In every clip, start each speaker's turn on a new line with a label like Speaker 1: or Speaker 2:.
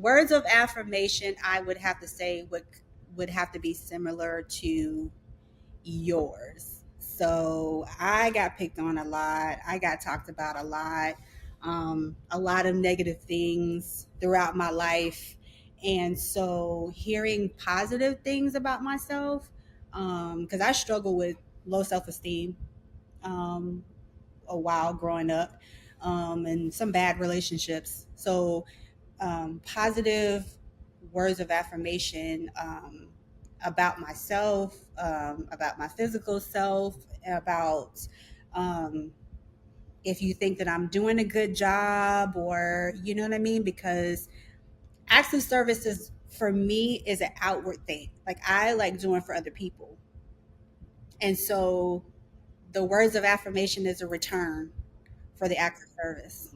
Speaker 1: words of affirmation, I would have to say would have to be similar to yours. So I got picked on a lot. I got talked about a lot of negative things throughout my life. And so hearing positive things about myself, because I struggle with low self esteem um, a while growing up, and some bad relationships. So positive words of affirmation about myself, about my physical self, about um, if you think that I'm doing a good job, or you know what I mean? Because acts of service is for me is an outward thing. Like I like doing for other people. And so the words of affirmation is a return for the acts of service.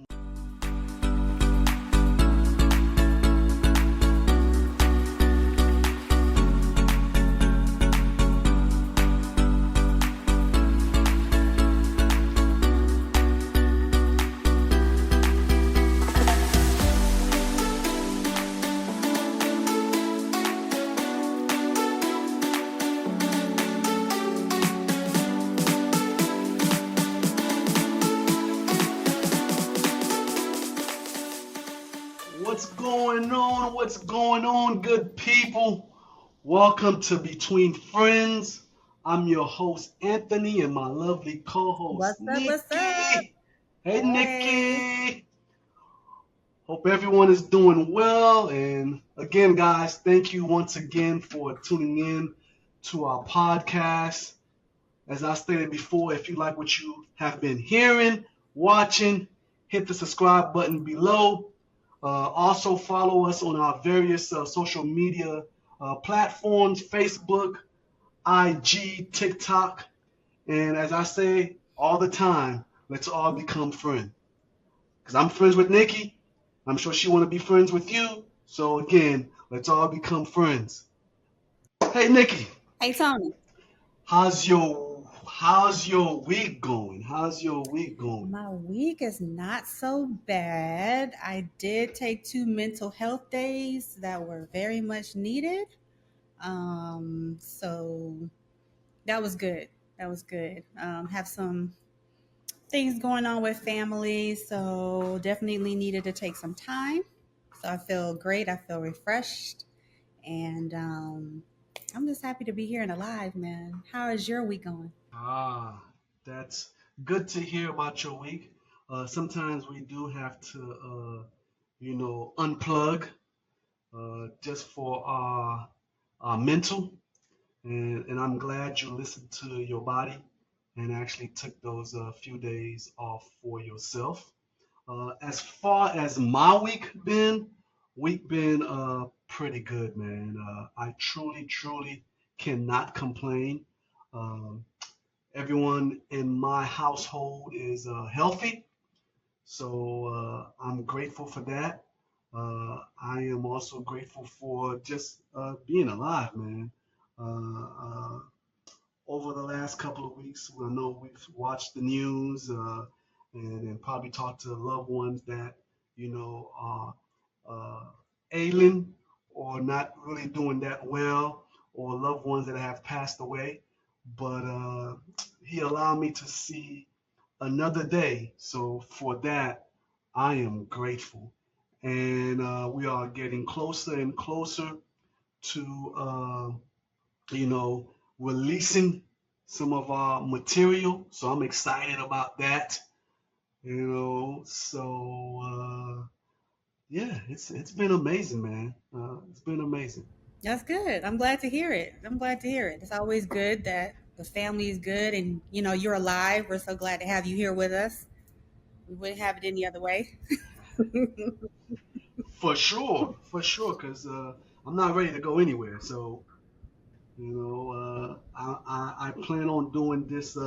Speaker 2: What's going on? What's going on, good people? Welcome to Between Friends. I'm your host, Anthony, and my lovely co host,
Speaker 1: What's up? What's up?
Speaker 2: Nikki. Hey,
Speaker 1: Hey.
Speaker 2: Nikki. Hope everyone is doing well. And again, guys, thank you once again for tuning in to our podcast. As I stated before, if you like what you have been hearing, watching, hit the subscribe button below. Also follow us on our various social media platforms, Facebook, IG, TikTok. And as I say all the time, let's all become friends. Because I'm friends with Nikki. I'm sure she want to be friends with you. So again, let's all become friends. Hey, Nikki,
Speaker 1: Hey, Tony.
Speaker 2: how's your week going? How's your week going?
Speaker 1: My week is not so bad. I did take 2 mental health days that were very much needed. So that was good. That was good. Have some things going on with family, so definitely needed to take some time. So I feel great. I feel refreshed, and I'm just happy to be here and alive, man. How is your week going?
Speaker 2: Ah, that's good to hear about your week. Sometimes we do have to, unplug just for our mental. And I'm glad you listened to your body and actually took those few days off for yourself. As far as my week been pretty good, man. I truly, truly cannot complain. Um, Everyone in my household is healthy, so I'm grateful for that. I am also grateful for just being alive, man. Uh, Over the last couple of weeks, I know we've watched the news and probably talked to loved ones that are ailing or not really doing that well, or loved ones that have passed away. But he allowed me to see another day. So for that, I am grateful. And we are getting closer and closer to, you know, releasing some of our material. So I'm excited about that. Yeah, it's been amazing, man. It's been amazing.
Speaker 1: That's good. I'm glad to hear it. I'm glad to hear it. It's always good that the family is good and you're alive. We're so glad to have you here with us. We wouldn't have it any other way.
Speaker 2: For sure, because I'm not ready to go anywhere. So I plan on doing this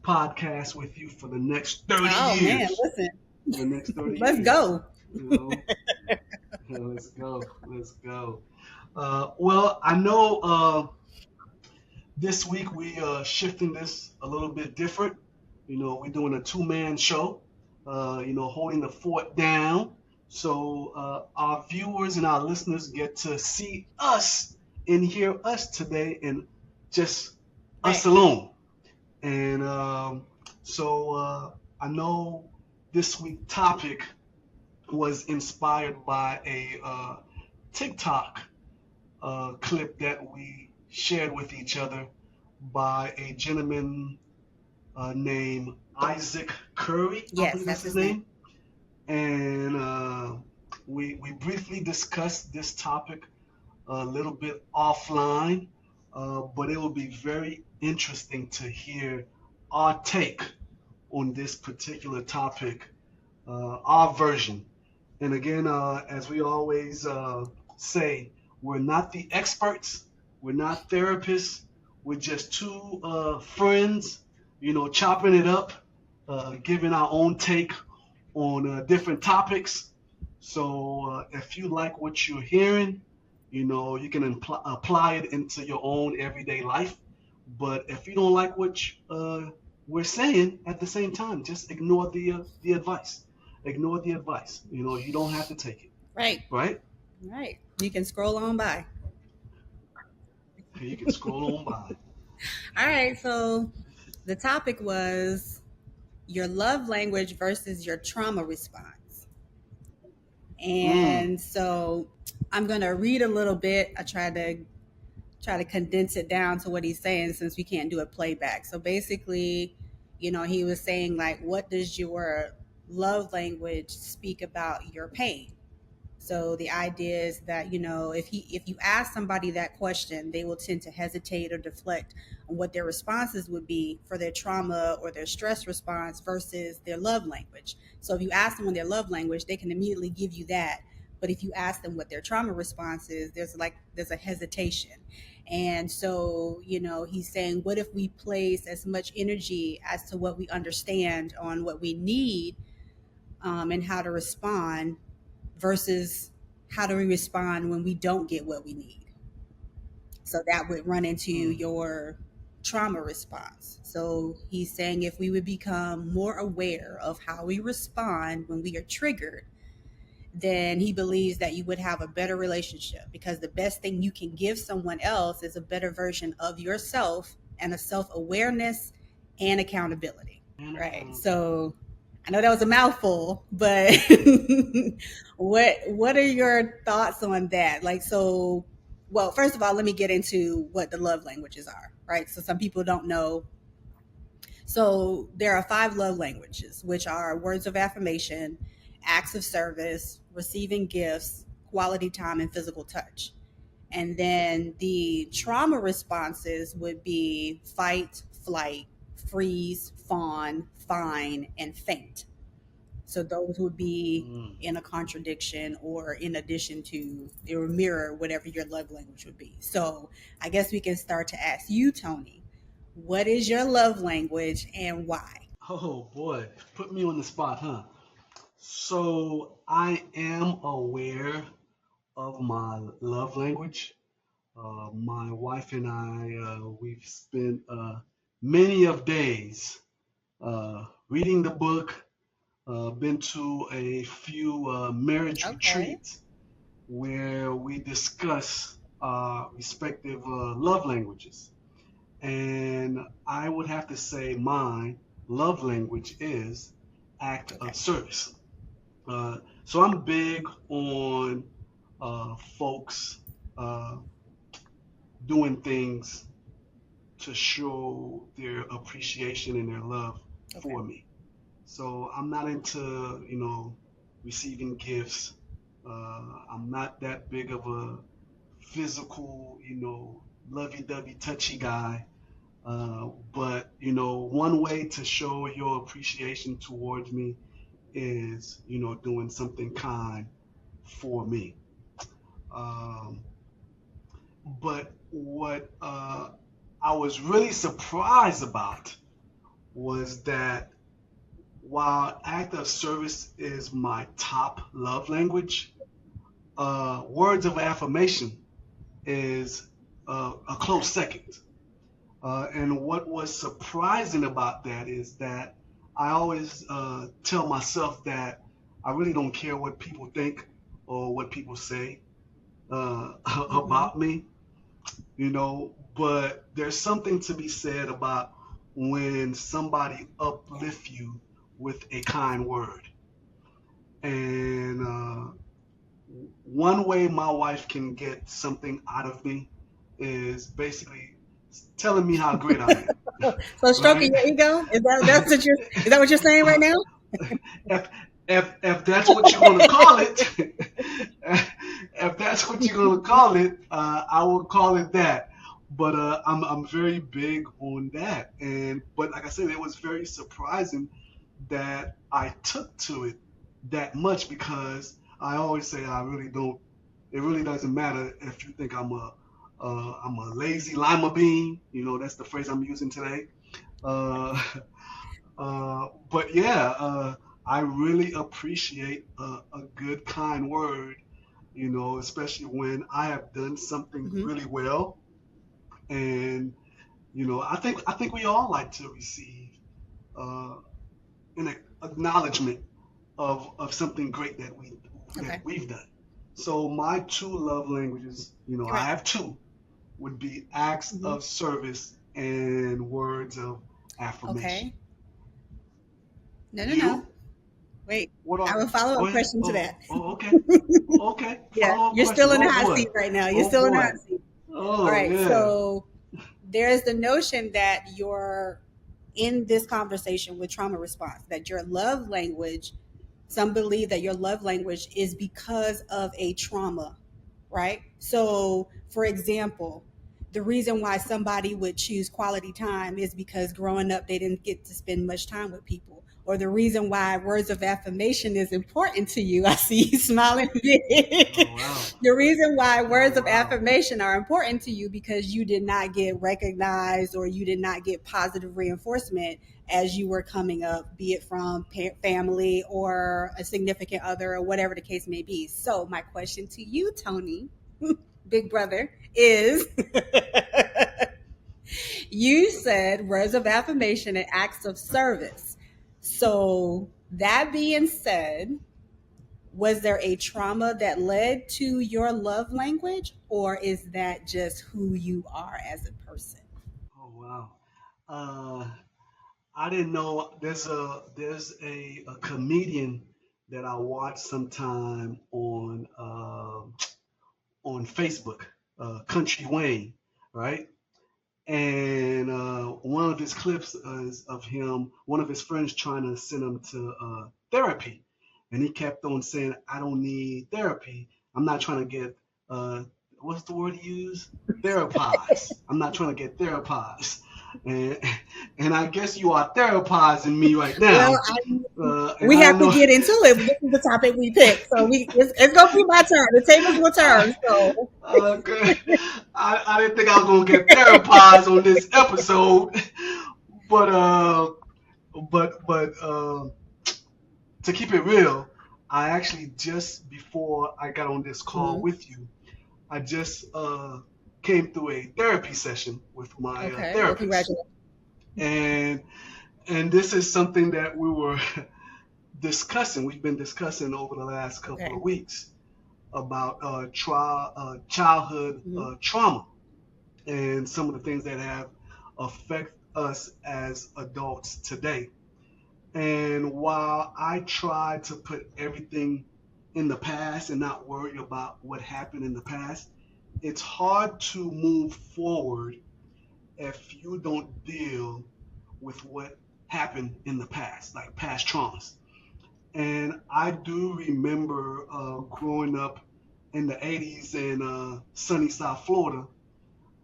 Speaker 2: podcast with you for the next 30
Speaker 1: Oh man,
Speaker 2: years.
Speaker 1: listen.
Speaker 2: For the next 30
Speaker 1: Let's
Speaker 2: years.
Speaker 1: go.
Speaker 2: You know, let's go. Let's go. Well, I know this week we shifting this a little bit different. We're doing a two-man show. Holding the fort down. So our viewers and our listeners get to see us and hear us today, and just us
Speaker 1: Right.
Speaker 2: alone. And I know this week's topic was inspired by a TikTok clip that we shared with each other by a gentleman named Isaac Curry, I
Speaker 1: Yes,
Speaker 2: believe that's
Speaker 1: that's
Speaker 2: his
Speaker 1: his name.
Speaker 2: name. And we briefly discussed this topic a little bit offline, but it will be very interesting to hear our take on this particular topic, our version. And again, as we always say, we're not the experts, we're not therapists, we're just two friends, chopping it up, giving our own take on different topics. So if you like what you're hearing, you can apply it into your own everyday life. But if you don't like what we're saying, at the same time, just ignore the advice. Ignore the advice. You don't have to take it,
Speaker 1: Right.
Speaker 2: right?
Speaker 1: Right. You can scroll on by.
Speaker 2: You can scroll on by.
Speaker 1: All right. So the topic was your love language versus your trauma response.
Speaker 2: Mm,
Speaker 1: And so I'm going to read a little bit. I try to condense it down to what he's saying since we can't do a playback. So basically, he was saying like, what does your love language speak about your pain? So the idea is that if you ask somebody that question, they will tend to hesitate or deflect on what their responses would be for their trauma or their stress response versus their love language. So if you ask them on their love language, they can immediately give you that. But if you ask them what their trauma response is, there's a hesitation. And so, he's saying, what if we place as much energy as to what we understand on what we need, and how to respond versus how do we respond when we don't get what we need? So that would run into
Speaker 2: mm,
Speaker 1: your trauma response. So he's saying if we would become more aware of how we respond when we are triggered, then he believes that you would have a better relationship because the best thing you can give someone else is a better version of yourself and a self awareness and accountability.
Speaker 2: and
Speaker 1: Right.
Speaker 2: accountability.
Speaker 1: So I know that was a mouthful, but what are your thoughts on that? Like, so, well, first of all, let me get into what the love languages are, right? So some people don't know. So there are 5 love languages, which are words of affirmation, acts of service, receiving gifts, quality time, and physical touch. And then the trauma responses would be fight, flight, freeze, fawn, fine, and faint. So those would be
Speaker 2: Mm.
Speaker 1: in a contradiction or in addition to or mirror whatever your love language would be. So I guess we can start to ask you, Tony, what is your love language and why?
Speaker 2: Oh boy, put me on the spot, huh? So I am aware of my love language. My wife and I, we've spent many of days reading the book, been to a few marriage
Speaker 1: Okay.
Speaker 2: retreats where we discuss respective love languages. And I would have to say my love language is act
Speaker 1: Okay.
Speaker 2: of service. So I'm big on folks uh, doing things to show their appreciation and their love
Speaker 1: Okay.
Speaker 2: for me. So I'm not into, receiving gifts. I'm not that big of a physical, lovey-dovey, touchy guy. But one way to show your appreciation towards me is, doing something kind for me. Um, but what I was really surprised about was that while act of service is my top love language, words of affirmation is a close second. And what was surprising about that is that I always tell myself that I really don't care what people think or what people say
Speaker 1: Mm-hmm.
Speaker 2: about me, you know. But there's something to be said about when somebody
Speaker 1: Yeah.
Speaker 2: uplifts you with a kind word. And one way my wife can get something out of me is basically telling me how great I am,
Speaker 1: So
Speaker 2: right?
Speaker 1: stroking your ego, is that what you're saying right now?
Speaker 2: if if that's what you're gonna call it, if that's what you're gonna call it, I will call it that. But I'm very big on that, and but like I said, it was very surprising that I took to it that much because I always say I really don't. It really doesn't matter if you think I'm a lazy lima bean. You know, that's the phrase I'm using today. Uh, but yeah, I really appreciate a good, kind word, you know, especially when I have done something
Speaker 1: Hmm.
Speaker 2: really well. And, you know, I think we all like to receive uh, an acknowledgement of something great that
Speaker 1: Okay.
Speaker 2: we've done. So my two love languages, you know, I
Speaker 1: Right.
Speaker 2: have two, would be acts
Speaker 1: Hmm.
Speaker 2: of service and words of affirmation.
Speaker 1: Okay. No, no, no.
Speaker 2: You
Speaker 1: Wait.
Speaker 2: What
Speaker 1: I
Speaker 2: are?
Speaker 1: have a follow
Speaker 2: Go
Speaker 1: up
Speaker 2: ahead.
Speaker 1: question to that.
Speaker 2: Okay. Okay.
Speaker 1: Yeah,
Speaker 2: Follow up
Speaker 1: you're
Speaker 2: question.
Speaker 1: still in the
Speaker 2: Oh
Speaker 1: hot
Speaker 2: boy.
Speaker 1: seat right now. You're
Speaker 2: Oh
Speaker 1: still in the hot
Speaker 2: boy.
Speaker 1: seat. All
Speaker 2: Oh
Speaker 1: right.
Speaker 2: yeah.
Speaker 1: So there's the notion that you're in this conversation with trauma response, that your love language, some believe that your love language is because of a trauma, right? So, for example, the reason why somebody would choose quality time is because growing up they didn't get to spend much time with people. Or the reason why words of affirmation is important to you, I see you smiling
Speaker 2: Oh
Speaker 1: big.
Speaker 2: wow.
Speaker 1: The reason why
Speaker 2: Oh
Speaker 1: words of
Speaker 2: wow.
Speaker 1: affirmation are important to you because you did not get recognized or you did not get positive reinforcement as you were coming up, be it from family or a significant other or whatever the case may be. So, my question to you, Tony, big brother, is you said words of affirmation and acts of service. So, that being said, was there a trauma that led to your love language, or is that just who you are as a person?
Speaker 2: Oh wow. Uh, I didn't know there's a comedian that I watch sometime on Facebook, Country Wayne, right? And one of his clips is of him, one of his friends trying to send him to therapy, and he kept on saying, "I don't need therapy. I'm not trying to get what's the word he used? Therapized. I'm not trying to get therapized." And and I guess you are therapizing me right
Speaker 1: Well,
Speaker 2: now, and
Speaker 1: we
Speaker 2: I
Speaker 1: have to
Speaker 2: know.
Speaker 1: get into it. This is the topic we picked, so it's gonna be my turn. The tables will turn. So
Speaker 2: Okay. I didn't think I was gonna get therapized on this episode, but to keep it real, I actually just before I got on this call
Speaker 1: mhm.
Speaker 2: with you, I just came through a therapy session with my
Speaker 1: Okay, well,
Speaker 2: therapist,
Speaker 1: congratulations.
Speaker 2: and this is something that we were discussing. We've been discussing over the last couple
Speaker 1: Okay.
Speaker 2: of weeks about childhood
Speaker 1: Hmm.
Speaker 2: trauma and some of the things that have affect us as adults today. And while I try to put everything in the past and not worry about what happened in the past, it's hard to move forward if you don't deal with what happened in the past, like past traumas. And I do remember growing up in the 80s in sunny South Florida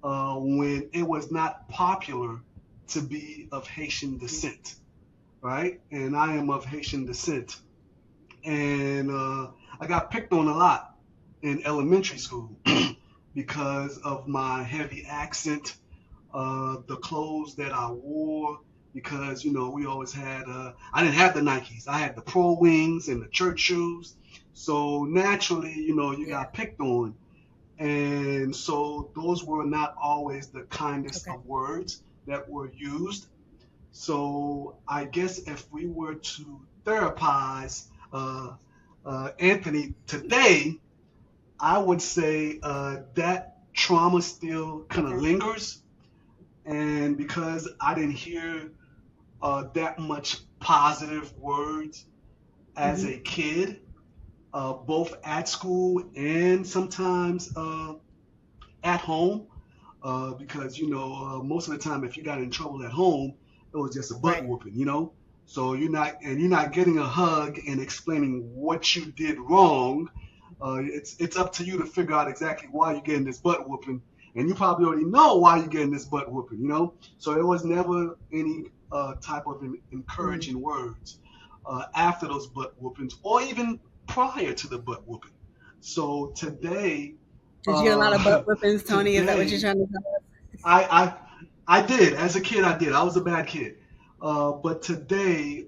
Speaker 2: when it was not popular to be of Haitian descent, right? And I am of Haitian descent. And I got picked on a lot in elementary school because of my heavy accent, the clothes that I wore, because you know we always had. I didn't have the Nikes. I had the Pro Wings and the church shoes. So naturally, you know, you
Speaker 1: Yeah.
Speaker 2: got picked on, and so those were not always the kindest
Speaker 1: Okay.
Speaker 2: of words that were used. So I guess if we were to therapize Anthony, today I would say that trauma still kind of
Speaker 1: Okay.
Speaker 2: lingers, and because I didn't hear that much positive words as
Speaker 1: Hmm.
Speaker 2: a kid, both at school and sometimes at home, because most of the time if you got in trouble at home, it was just a butt
Speaker 1: Right.
Speaker 2: whooping, So you're not getting a hug and explaining what you did wrong. It's up to you to figure out exactly why you're getting this butt whooping, and you probably already know why you're getting this butt whooping. So it was never any type of
Speaker 1: Mm.
Speaker 2: encouraging words after those butt whoopings, or even prior to the butt whooping. So today,
Speaker 1: Did you get a lot of butt
Speaker 2: uh,
Speaker 1: whippings, Tony? Is that what you're
Speaker 2: today
Speaker 1: trying to tell us?
Speaker 2: I I did as a kid. I did. I was a bad kid, but today,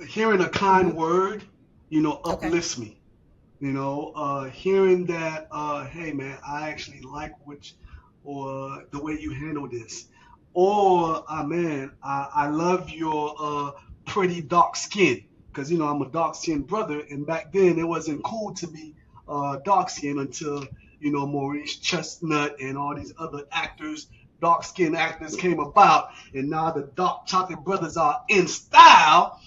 Speaker 2: hearing a kind
Speaker 1: Hmm.
Speaker 2: word,
Speaker 1: Okay.
Speaker 2: uplifts me. Hearing that, hey man, I actually like or the way you handle this, or man, I love your pretty dark skin, because I'm a dark skinned brother, and back then it wasn't cool to be dark skinned until Maurice Chestnut and all these other actors, dark skinned actors came about, and now the dark chocolate brothers are in style.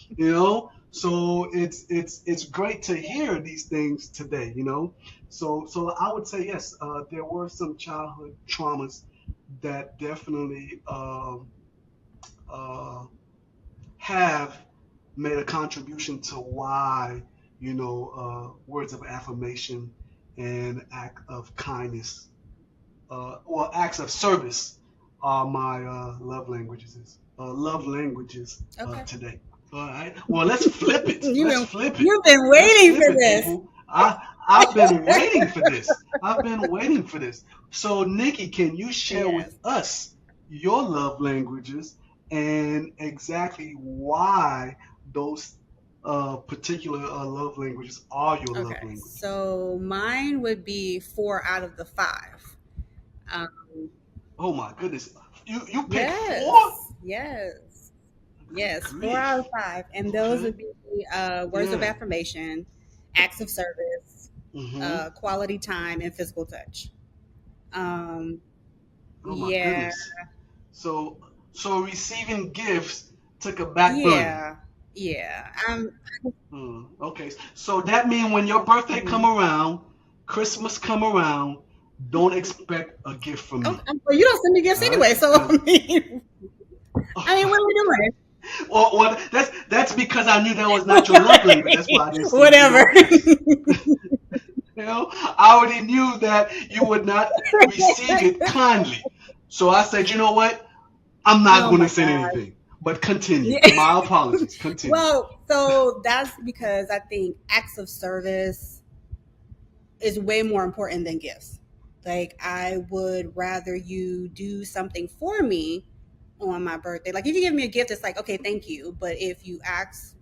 Speaker 2: So it's great to hear these things today. So I would say yes, there were some childhood traumas that definitely uh, have made a contribution to why words of affirmation and act of kindness, or acts of service, are my love languages
Speaker 1: Okay.
Speaker 2: today. All right. Well, let's flip it.
Speaker 1: You've
Speaker 2: Let's
Speaker 1: been
Speaker 2: flip it.
Speaker 1: you've been
Speaker 2: Let's
Speaker 1: waiting
Speaker 2: flip
Speaker 1: for
Speaker 2: it,
Speaker 1: this.
Speaker 2: people. I've been waiting for this. I've been waiting for this. So, Nikki, can you share with
Speaker 1: Yes.
Speaker 2: us your love languages and exactly why those particular love languages are your love
Speaker 1: Okay.
Speaker 2: languages?
Speaker 1: So mine would be 4 out of the 5. Um,
Speaker 2: Oh my goodness. You picked four?
Speaker 1: yes. Yes.
Speaker 2: Good
Speaker 1: Yes. Four out of
Speaker 2: grief.
Speaker 1: five, and those
Speaker 2: Okay.
Speaker 1: would be words of
Speaker 2: Yeah.
Speaker 1: affirmation, acts of service,
Speaker 2: Mm-hmm.
Speaker 1: quality time, and physical touch. Um,
Speaker 2: Oh my
Speaker 1: yeah.
Speaker 2: goodness. So so receiving gifts took a back burner.
Speaker 1: Yeah. Yeah.
Speaker 2: Okay. So that means when your birthday come
Speaker 1: Mhm.
Speaker 2: around, Christmas come around, don't expect a gift from
Speaker 1: Okay.
Speaker 2: me.
Speaker 1: Well, you don't send me gifts
Speaker 2: All right?
Speaker 1: anyway, so
Speaker 2: Because
Speaker 1: I mean, what are we doing?
Speaker 2: well, that's because I knew that was not your love language. That's why I didn't send you no
Speaker 1: Whatever.
Speaker 2: gifts. I already knew that you would not receive it kindly. So I said, you know what? I'm not
Speaker 1: Oh
Speaker 2: going
Speaker 1: my
Speaker 2: to send
Speaker 1: God.
Speaker 2: anything. But continue.
Speaker 1: Yeah.
Speaker 2: My apologies. Continue.
Speaker 1: Well, so that's because I think acts of service is way more important than gifts. Like, I would rather you do something for me on my birthday. Like, if you give me a gift, it's like, okay, thank you. But if you ask,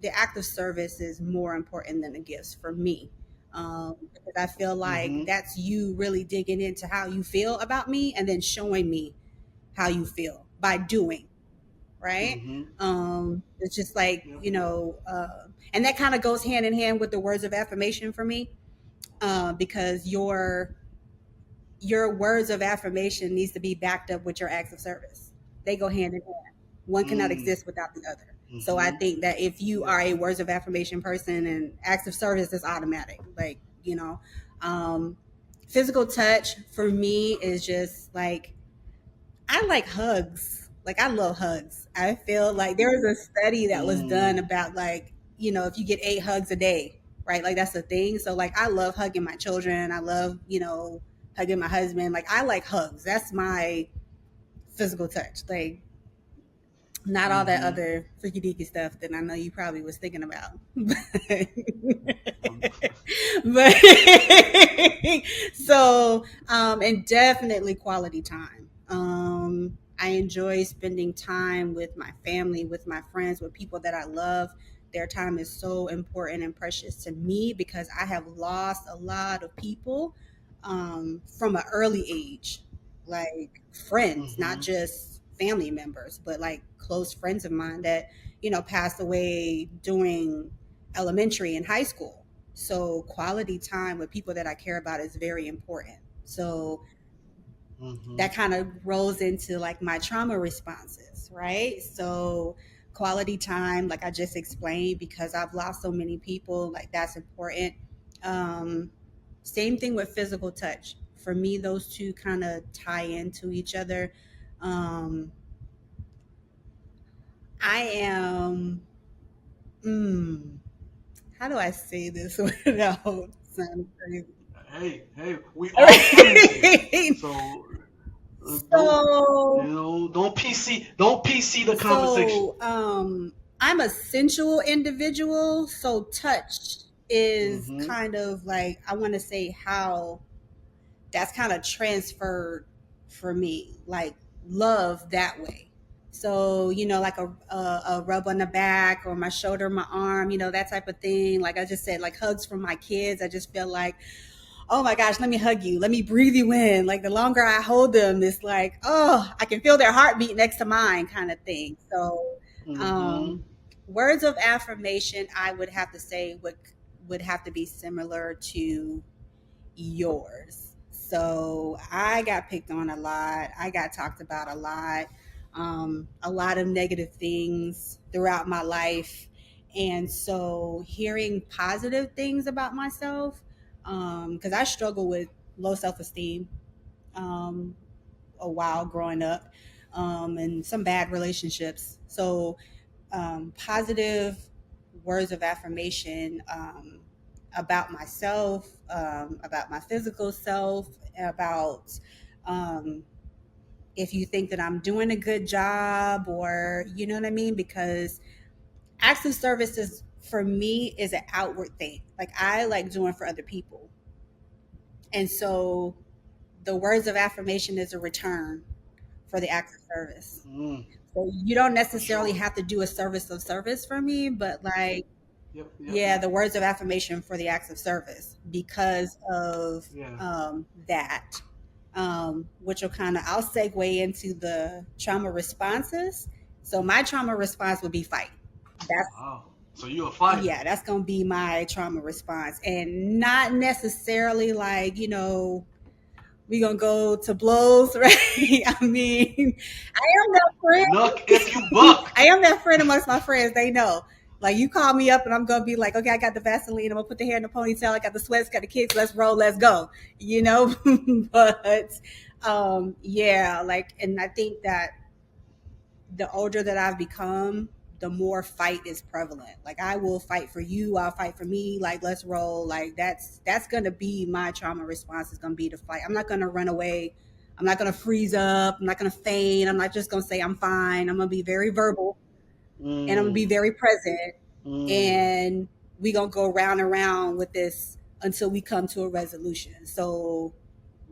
Speaker 1: the act of service is more important than the gifts for me. Because I feel like
Speaker 2: Mm-hmm.
Speaker 1: that's you really digging into how you feel about me and then showing me how you feel by doing, right?
Speaker 2: Mm-hmm.
Speaker 1: It's just like,
Speaker 2: Yep.
Speaker 1: and that kind of goes hand in hand with the words of affirmation for me, because your words of affirmation needs to be backed up with your acts of service. They go hand in hand. One cannot
Speaker 2: Mm.
Speaker 1: exist without the other. So I
Speaker 2: Mm-hmm.
Speaker 1: think that if you
Speaker 2: Yep.
Speaker 1: are a words of affirmation person, and acts of service is automatic, like, um, physical touch for me is just like, I like hugs. Like, I love hugs. I feel like there was a study that was done
Speaker 2: Mm.
Speaker 1: about, like, if you get 8 hugs a day, right? Like, that's the thing. So like, I love hugging my children. I love, hugging my husband. Like, I like hugs. That's my physical touch. Like, not all that
Speaker 2: Mm-hmm.
Speaker 1: other freaky deaky stuff that I know you probably was thinking about.
Speaker 2: Um,
Speaker 1: But so, and definitely quality time. I enjoy spending time with my family, with my friends, with people that I love. Their time is so important and precious to me because I have lost a lot of people, from an early age, like friends, not
Speaker 2: mm-hmm.
Speaker 1: just family members, but like close friends of mine that, passed away during elementary and high school. So quality time with people that I care about is very important. So
Speaker 2: Mm-hmm.
Speaker 1: that kind of rolls into like my trauma responses, right? So quality time, like I just explained, because I've lost so many people, like that's important. um Same thing with physical touch. For me, those two kind of tie into each other. um I am, mm, how do I say this without sounding crazy?
Speaker 2: Hey, we all friends here. So don't
Speaker 1: so
Speaker 2: don't PC the conversation.
Speaker 1: I'm a sensual individual, so touch is
Speaker 2: Mm-hmm.
Speaker 1: kind of like, I want to say how that's kind of transferred for me, like love that way. So, like a rub on the back or my shoulder, my arm, that type of thing. Like I just said, like hugs from my kids. I just feel like, oh my gosh, let me hug you. Let me breathe you in. Like the longer I hold them, it's like, oh, I can feel their heartbeat next to mine kind of thing. So,
Speaker 2: Mm-hmm.
Speaker 1: um, words of affirmation, I would have to say would have to be similar to yours. So I got picked on a lot. I got talked about a lot of negative things throughout my life. And so hearing positive things about myself, because I struggle with low self esteem um, a while growing up, and some bad relationships. So positive words of affirmation about myself, about my physical self, about um, if you think that I'm doing a good job, or you know what I mean? Because acts of service is, for me, is an outward thing. Like I like doing for other people. And so the words of affirmation is a return for the acts of service.
Speaker 2: Mm,
Speaker 1: So you don't
Speaker 2: for
Speaker 1: necessarily
Speaker 2: sure.
Speaker 1: have to do a service of service for me, but like,
Speaker 2: Yep, yep,
Speaker 1: yeah,
Speaker 2: yep.
Speaker 1: the words of affirmation for the acts of service because of
Speaker 2: Yeah.
Speaker 1: that, which will kind of, I'll segue into the trauma responses. So my trauma response would be fight. That's,
Speaker 2: Wow. So you're a fighter.
Speaker 1: yeah, that's going to be my trauma response. And not necessarily like, we going to go to blows, right? I mean, I am that
Speaker 2: Nuck
Speaker 1: friend.
Speaker 2: if you buck.
Speaker 1: I am that friend amongst my friends. They know. Like you call me up and I'm gonna be like, okay, I got the Vaseline. I'm gonna put the hair in the ponytail. I got the sweats, got the kids. Let's roll. Let's go. You know. But yeah, like, and I think that the older that I've become, the more fight is prevalent. Like I will fight for you. I'll fight for me. Like let's roll. Like that's gonna be my trauma response. Is gonna be to fight. I'm not gonna run away. I'm not gonna freeze up. I'm not gonna feign. I'm not just gonna say I'm fine. I'm gonna be very verbal and I'm gonna be
Speaker 2: Mm,
Speaker 1: very present,
Speaker 2: mm,
Speaker 1: and we gonna go round and round with this until we come to a resolution. So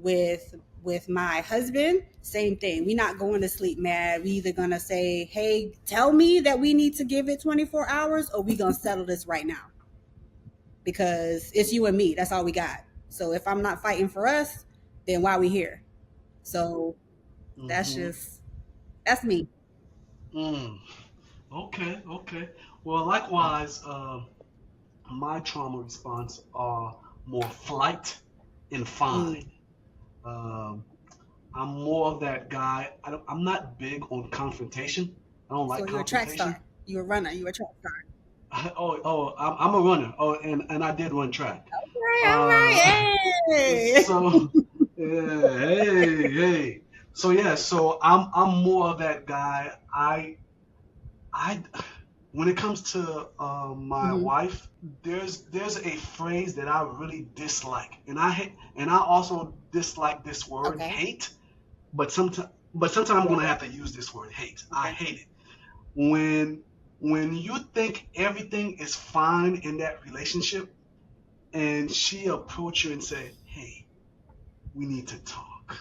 Speaker 1: with my husband, same thing. We not going to sleep mad. We either gonna say, hey, tell me that we need to give it 24 hours, or we gonna settle this right now because it's you and me. That's all we got. So if I'm not fighting for us, then why are we here? So that's
Speaker 2: mm-hmm,
Speaker 1: just, that's me.
Speaker 2: mm. Okay, okay. Well, likewise, my trauma response are more flight and find.
Speaker 1: Mm.
Speaker 2: Um, I'm more of that guy. I'm not big on confrontation. I don't
Speaker 1: So
Speaker 2: like
Speaker 1: you're a track
Speaker 2: confrontation.
Speaker 1: star. You're a runner. You're a track star.
Speaker 2: I'm a runner. Oh, and I did run track.
Speaker 1: All
Speaker 2: Uh,
Speaker 1: right. Hey.
Speaker 2: so yeah, hey. So yeah, so I'm more of that guy. I when it comes to my
Speaker 1: Hmm.
Speaker 2: wife, there's a phrase that I really dislike, and I also dislike this word
Speaker 1: Okay.
Speaker 2: hate. But sometimes I'm
Speaker 1: Yeah.
Speaker 2: gonna have to use this word hate. I
Speaker 1: Okay.
Speaker 2: hate it when you think everything is fine in that relationship, and she approach you and say, "Hey, we need to talk."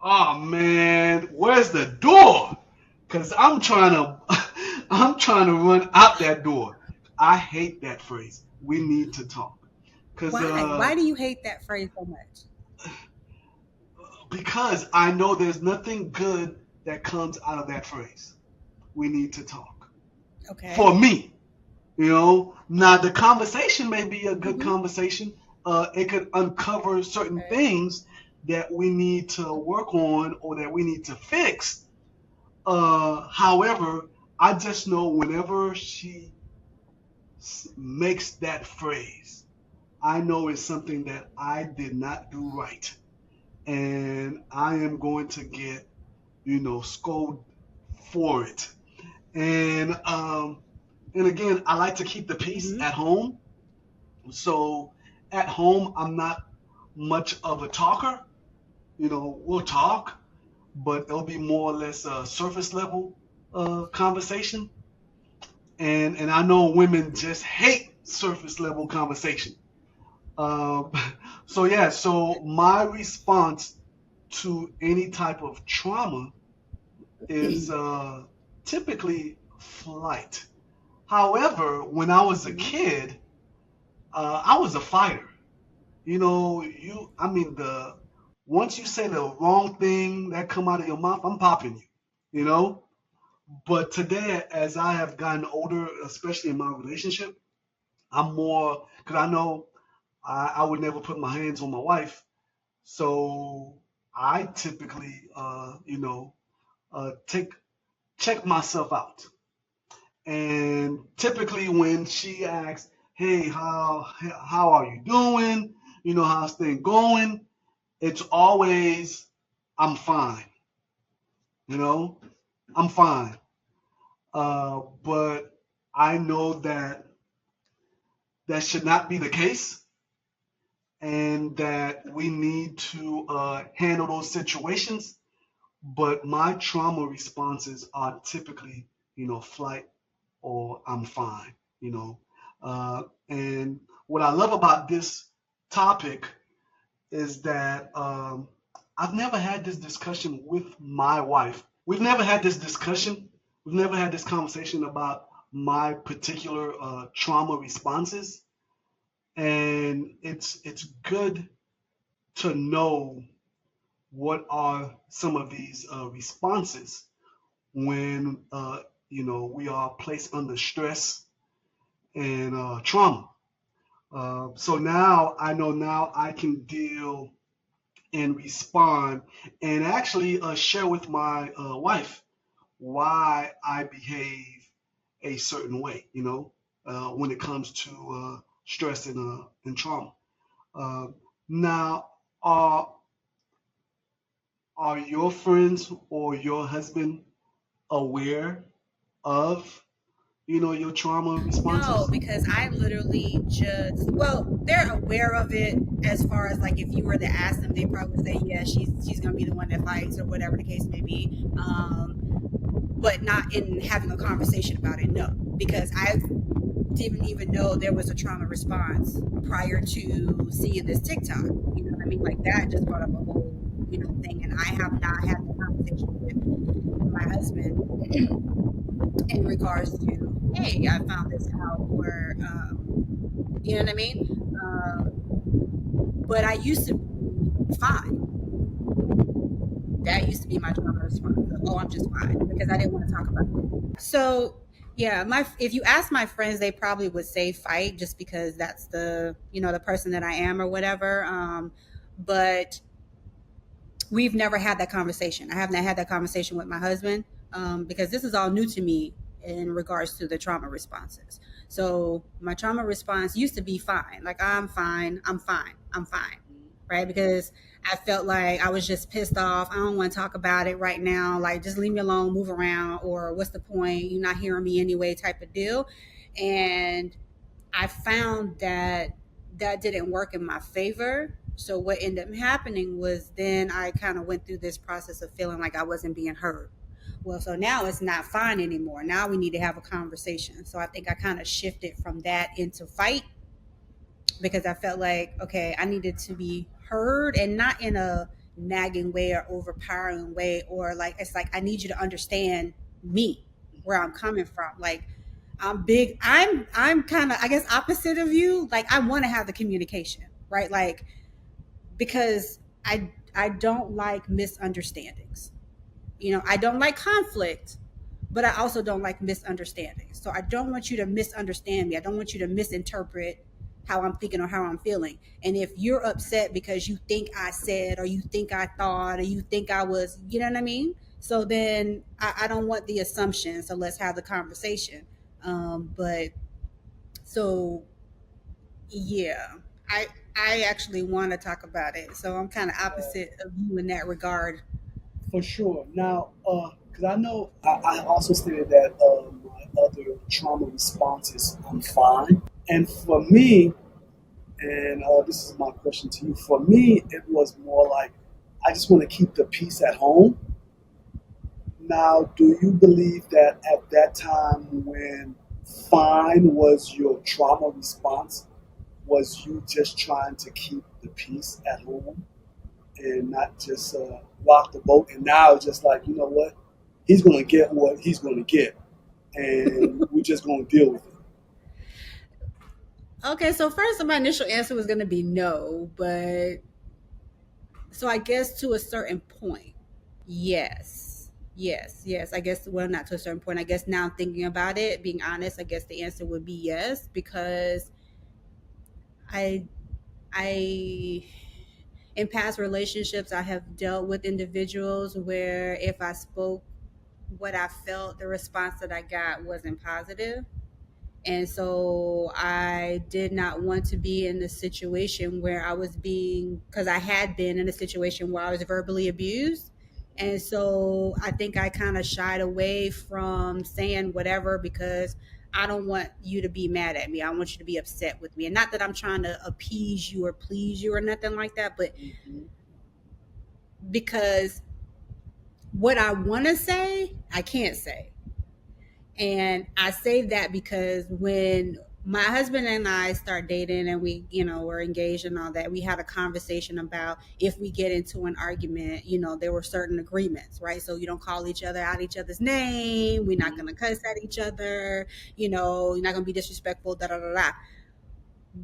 Speaker 2: Oh man, where's the door? Cause I'm trying to I'm trying to run out that door. I hate that phrase. We need to talk. Cause
Speaker 1: Why? Why do you hate that phrase so much?
Speaker 2: because I know there's nothing good that comes out of that phrase. We need to talk.
Speaker 1: Okay.
Speaker 2: For me, now the conversation may be a good
Speaker 1: Mm-hmm.
Speaker 2: conversation. It could uncover certain
Speaker 1: Okay.
Speaker 2: things that we need to work on or that we need to fix. However, I just know whenever she makes that phrase, I know it's something that I did not do right. And I am going to get, scolded for it. And and again, I like to keep the peace
Speaker 1: Mm-hmm.
Speaker 2: at home. So at home, I'm not much of a talker. We'll talk, but it'll be more or less a surface level conversation. And I know women just hate surface level conversation. Um, so yeah, so my response to any type of trauma is typically flight. However, when I was a
Speaker 1: Mm-hmm.
Speaker 2: kid, I was a fighter. I mean, the once you say the wrong thing that come out of your mouth, I'm popping you. You know. But today, as I have gotten older, especially in my relationship, I'm more because I know I would never put my hands on my wife. So I typically, take check myself out. And typically, when she asks, "Hey, how are you doing? How's things going?" It's always, "I'm fine." You know, I'm fine. But I know that that should not be the case, and that we need to handle those situations. But my trauma responses are typically, flight or I'm fine, you know. And what I love about this topic is that I've never had this discussion with my wife. We've never had this discussion. We've never had this conversation about my particular trauma responses, and it's good to know what are some of these responses when we are placed under stress and trauma. So now I know now I can deal and respond and actually share with my wife why I behave a certain way, when it comes to stress and trauma. Uh, Now, are are your friends or your husband aware of your trauma
Speaker 1: No,
Speaker 2: responses?
Speaker 1: because I literally just, well, they're aware of it as far as like if you were to ask them, they probably would say, yeah, she's gonna be the one that fights or whatever the case may be. But not in having a conversation about it. No, because I didn't even know there was a trauma response prior to seeing this TikTok. You know what I mean? Like that just brought up a whole thing, and I have not had the conversation with my husband in regards to, hey, I found this out, or you know what I mean. But I used to be fine. That used to be my trauma response. Oh, I'm just fine, because I didn't want to talk about it. So yeah, my if you ask my friends, they probably would say fight, just because that's the the person that I am or whatever. But we've never had that conversation. I have not had that conversation with my husband, because this is all new to me in regards to the trauma responses. So my trauma response used to be fine, like I'm fine, I'm fine, I'm fine, right? Because I felt like I was just pissed off. I don't want to talk about it right now. Like, just leave me alone, move around, or what's the point? You're not hearing me anyway, type of deal. And I found that that didn't work in my favor. So what ended up happening was then I kind of went through this process of feeling like I wasn't being heard. Well, so now it's not fine anymore. Now we need to have a conversation. So I think I kind of shifted from that into fight, because I felt like, okay, I needed to be heard, and not in a nagging way or overpowering way, or like, it's like, I need you to understand me, where I'm coming from. Like, I'm kind of, I guess, opposite of you. Like, I want to have the communication, right? Like, because I don't like misunderstandings. I don't like conflict, but I also don't like misunderstandings. So I don't want you to misunderstand me. I don't want you to misinterpret how I'm thinking or how I'm feeling. And if you're upset because you think I said, or you think I thought, or you think I was, you know what I mean? So then I don't want the assumption. So let's have the conversation. But so yeah, I I actually want to talk about it. So I'm kind of opposite of you in that regard.
Speaker 3: For sure. Now, because I know I also stated that my other trauma responses, I'm fine. And for me, and this is my question to you, for me, it was more like I just want to keep the peace at home. Now, do you believe that at that time when fine was your trauma response, was you just trying to keep the peace at home and not just rock the boat? And now it's just like, you know what? He's going to get what he's going to get, and we're just going to deal with it.
Speaker 1: Okay, so first my initial answer was going to be no, but so I guess to a certain point, yes. Yes. I guess, well, not to a certain point. I guess now thinking about it, being honest, I guess the answer would be yes, because I, I, in past relationships, I have dealt with individuals where if I spoke what I felt, the response that I got wasn't positive. And so I did not want to be in a situation where I was being, because I had been in a situation where I was verbally abused. And so I think I kind of shied away from saying whatever because I don't want you to be mad at me. I want you to be upset with me. And not that I'm trying to appease you or please you or nothing like that, but
Speaker 3: Mm-hmm.
Speaker 1: because what I want to say, I can't say. And I say that because when my husband and I start dating and we, were engaged and all that, we had a conversation about if we get into an argument, there were certain agreements, right? So you don't call each other out each other's name. We're not going to cuss at each other. You're not going to be disrespectful, da da da da.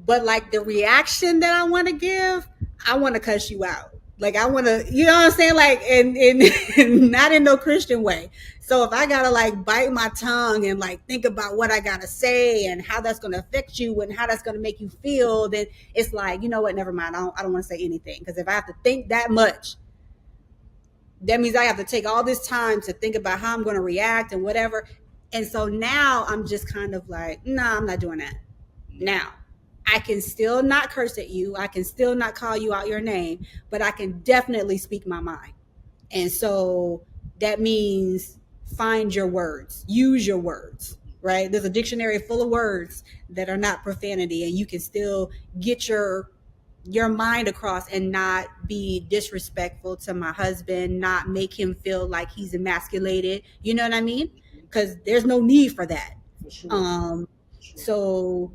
Speaker 1: But like the reaction that I want to give, I want to cuss you out. Like I want to, you know what I'm saying? Like in not in no Christian way. So if I gotta like bite my tongue and like think about what I gotta say and how that's gonna affect you and how that's gonna make you feel, then it's like, you know what? Never mind. I don't want to say anything because if I have to think that much, that means I have to take all this time to think about how I'm gonna react and whatever. And so now I'm just kind of like, nah, I'm not doing that. Now, I can still not curse at you. I can still not call you out your name, but I can definitely speak my mind. And so that means find your words, use your words, right? There's a dictionary full of words that are not profanity, and you can still get your mind across and not be disrespectful to my husband, not make him feel like he's emasculated. You know what I mean? Because there's no need for that.
Speaker 3: For sure.
Speaker 1: Um,
Speaker 3: For sure.
Speaker 1: so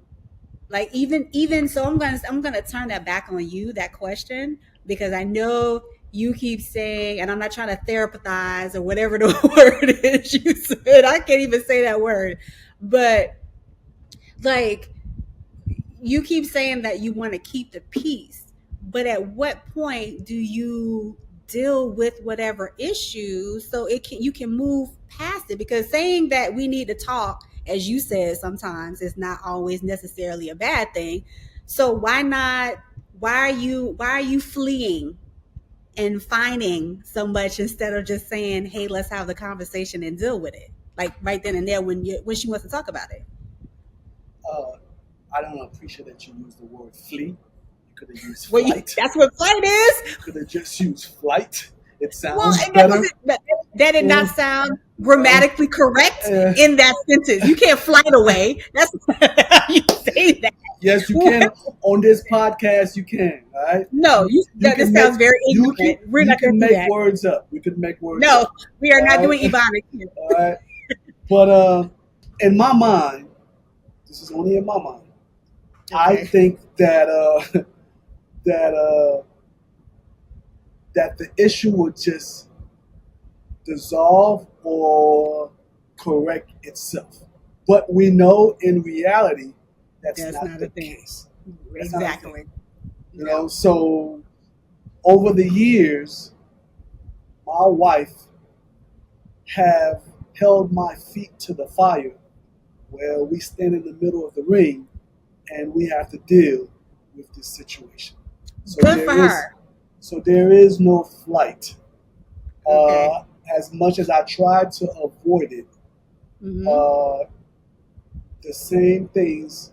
Speaker 1: like even so I'm gonna turn that back on you, that question, because I know you keep saying, and I'm not trying to therapize or whatever the word is you said. I can't even say that word. But like you keep saying that you want to keep the peace, but at what point do you deal with whatever issue so you can move past it? Because saying that we need to talk, as you said, sometimes is not always necessarily a bad thing. So why not? Why are you fleeing and fighting so much instead of just saying, "Hey, let's have the conversation and deal with it," like right then and there when she wants to talk about it?
Speaker 3: Uh, I don't appreciate that you used the word flee. You could have used
Speaker 1: Well,
Speaker 3: flight.
Speaker 1: that's what flight is.
Speaker 3: You could have just used flight. It
Speaker 1: Well,
Speaker 3: sounds
Speaker 1: and that
Speaker 3: better.
Speaker 1: wasn't that did not
Speaker 3: Uh,
Speaker 1: sound
Speaker 3: uh,
Speaker 1: grammatically correct
Speaker 3: uh,
Speaker 1: in that sentence. You can't fly away. That's how you say that.
Speaker 3: yes, you can on this podcast. You can. All right.
Speaker 1: No,
Speaker 3: You
Speaker 1: this
Speaker 3: can make
Speaker 1: sounds very
Speaker 3: you can
Speaker 1: ignorant. We're
Speaker 3: you
Speaker 1: not going
Speaker 3: can
Speaker 1: to do
Speaker 3: make
Speaker 1: that.
Speaker 3: words up. We could make words
Speaker 1: No,
Speaker 3: up.
Speaker 1: we are not
Speaker 3: All
Speaker 1: doing
Speaker 3: right.
Speaker 1: Ebonics here.
Speaker 3: All right. But in my mind, this is only in my mind. I
Speaker 1: Okay.
Speaker 3: think that that that the issue would just dissolve or correct itself. But we know in reality that's
Speaker 1: That's
Speaker 3: not
Speaker 1: not a
Speaker 3: the
Speaker 1: thing.
Speaker 3: case. That's not a thing.
Speaker 1: Exactly.
Speaker 3: You know,
Speaker 1: No.
Speaker 3: so over the years, my wife have held my feet to the fire where we stand in the middle of the ring and we have to deal with this situation. So
Speaker 1: Good for her.
Speaker 3: there is no flight.
Speaker 1: Okay.
Speaker 3: Uh, as much as I try to avoid it,
Speaker 1: Mm-hmm.
Speaker 3: uh, the same things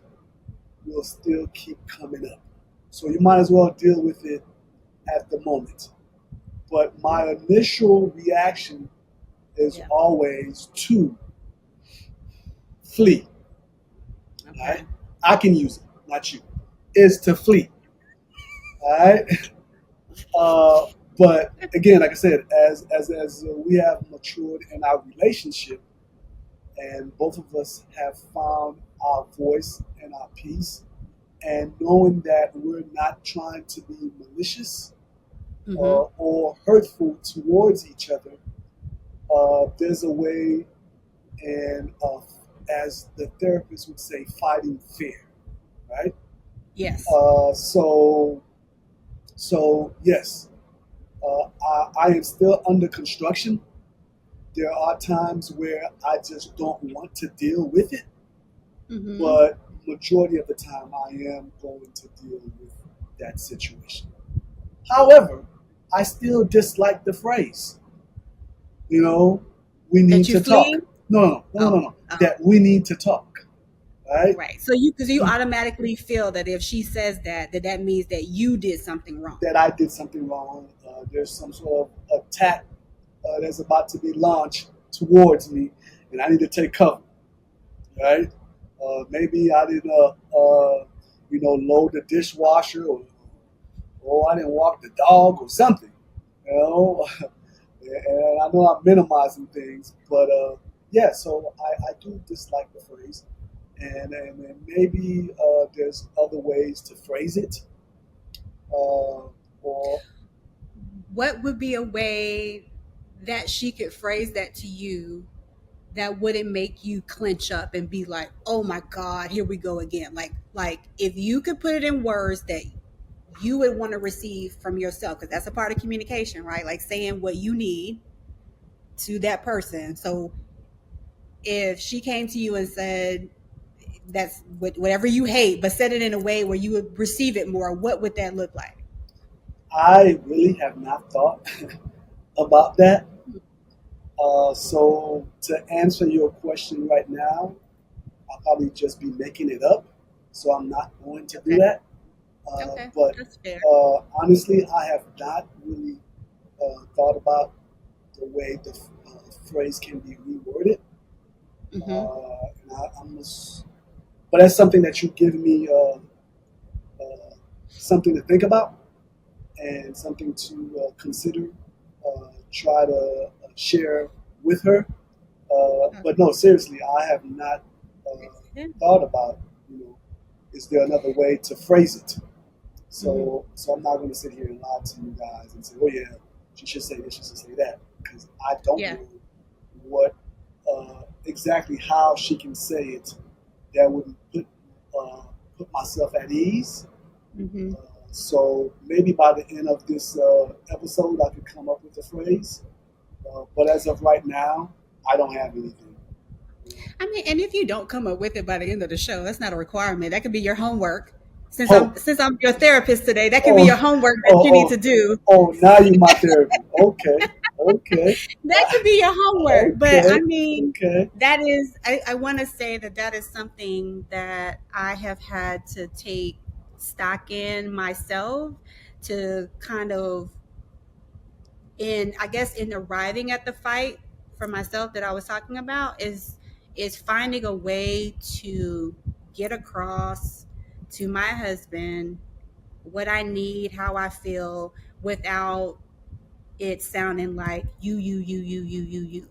Speaker 3: will still keep coming up. So you might as well deal with it at the moment. But my initial reaction is
Speaker 1: Yeah.
Speaker 3: always to flee. Right?
Speaker 1: Okay.
Speaker 3: I can use it, not you. Is to flee. All right. Uh, but again, like I said, as we have matured in our relationship, and both of us have found our voice and our peace, and knowing that we're not trying to be malicious
Speaker 1: Mm-hmm.
Speaker 3: or hurtful towards each other, there's a way, and as the therapist would say, fighting fair, right?
Speaker 1: Yes.
Speaker 3: Uh, so, so yes, I am still under construction. There are times where I just don't want to deal with it,
Speaker 1: Mm-hmm.
Speaker 3: but majority of the time I am going to deal with that situation. However, I still dislike the phrase, you know, we
Speaker 1: That
Speaker 3: need
Speaker 1: you
Speaker 3: to
Speaker 1: flee?
Speaker 3: talk. No.
Speaker 1: Oh.
Speaker 3: That we need to talk, right?
Speaker 1: Right. So because you automatically feel that if she says that, that means that you did something wrong.
Speaker 3: That I did something wrong. There's some sort of attack that's about to be launched towards me, and I need to take cover, right? Maybe I didn't, load the dishwasher, or I didn't walk the dog, or something, you know. And I know I'm minimizing things, but yeah. So I do dislike the phrase, and maybe there's other ways to phrase it, or
Speaker 1: What would be a way that she could phrase that to you that wouldn't make you clench up and be like, "Oh my God, here we go again." Like if you could put it in words that you would want to receive from yourself, because that's a part of communication, right? Like saying what you need to that person. So if she came to you and said that's whatever you hate, but said it in a way where you would receive it more, what would that look like?
Speaker 3: I really have not thought about that. So to answer your question right now, I'll probably just be making it up. So I'm not going to do
Speaker 1: Okay.
Speaker 3: that.
Speaker 1: Okay.
Speaker 3: But
Speaker 1: That's fair.
Speaker 3: honestly, I have not really thought about the way the phrase can be reworded.
Speaker 1: Mm-hmm.
Speaker 3: I'm just, but that's something that you give me something to think about and something to consider, try to share with her. But no, seriously, I have not
Speaker 1: Yeah.
Speaker 3: thought about, is there another way to phrase it?
Speaker 1: Mm-hmm.
Speaker 3: So I'm not going to sit here and lie to you guys and say, oh yeah, she should say this, she should say that, because I don't
Speaker 1: Yeah.
Speaker 3: know what exactly how she can say it that would uh, put myself at ease.
Speaker 1: Mm-hmm.
Speaker 3: So maybe by the end of this episode, I could come up with a phrase. But as of right now, I don't have anything.
Speaker 1: I mean, and if you don't come up with it by the end of the show, that's not a requirement. That could be your homework.
Speaker 3: Oh,
Speaker 1: Since I'm your therapist today, that could be
Speaker 3: oh,
Speaker 1: your homework that
Speaker 3: oh,
Speaker 1: you need
Speaker 3: oh,
Speaker 1: to do.
Speaker 3: oh! Now you my therapy. Okay, okay,
Speaker 1: That could be your homework. But I
Speaker 3: okay,
Speaker 1: mean,
Speaker 3: okay.
Speaker 1: that is, I want to say that that is something that I have had to take stock in myself to kind of, in I guess in arriving at the fight for myself that I was talking about, is finding a way to get across to my husband what I need, how I feel, without it sounding like you,
Speaker 3: Mhm,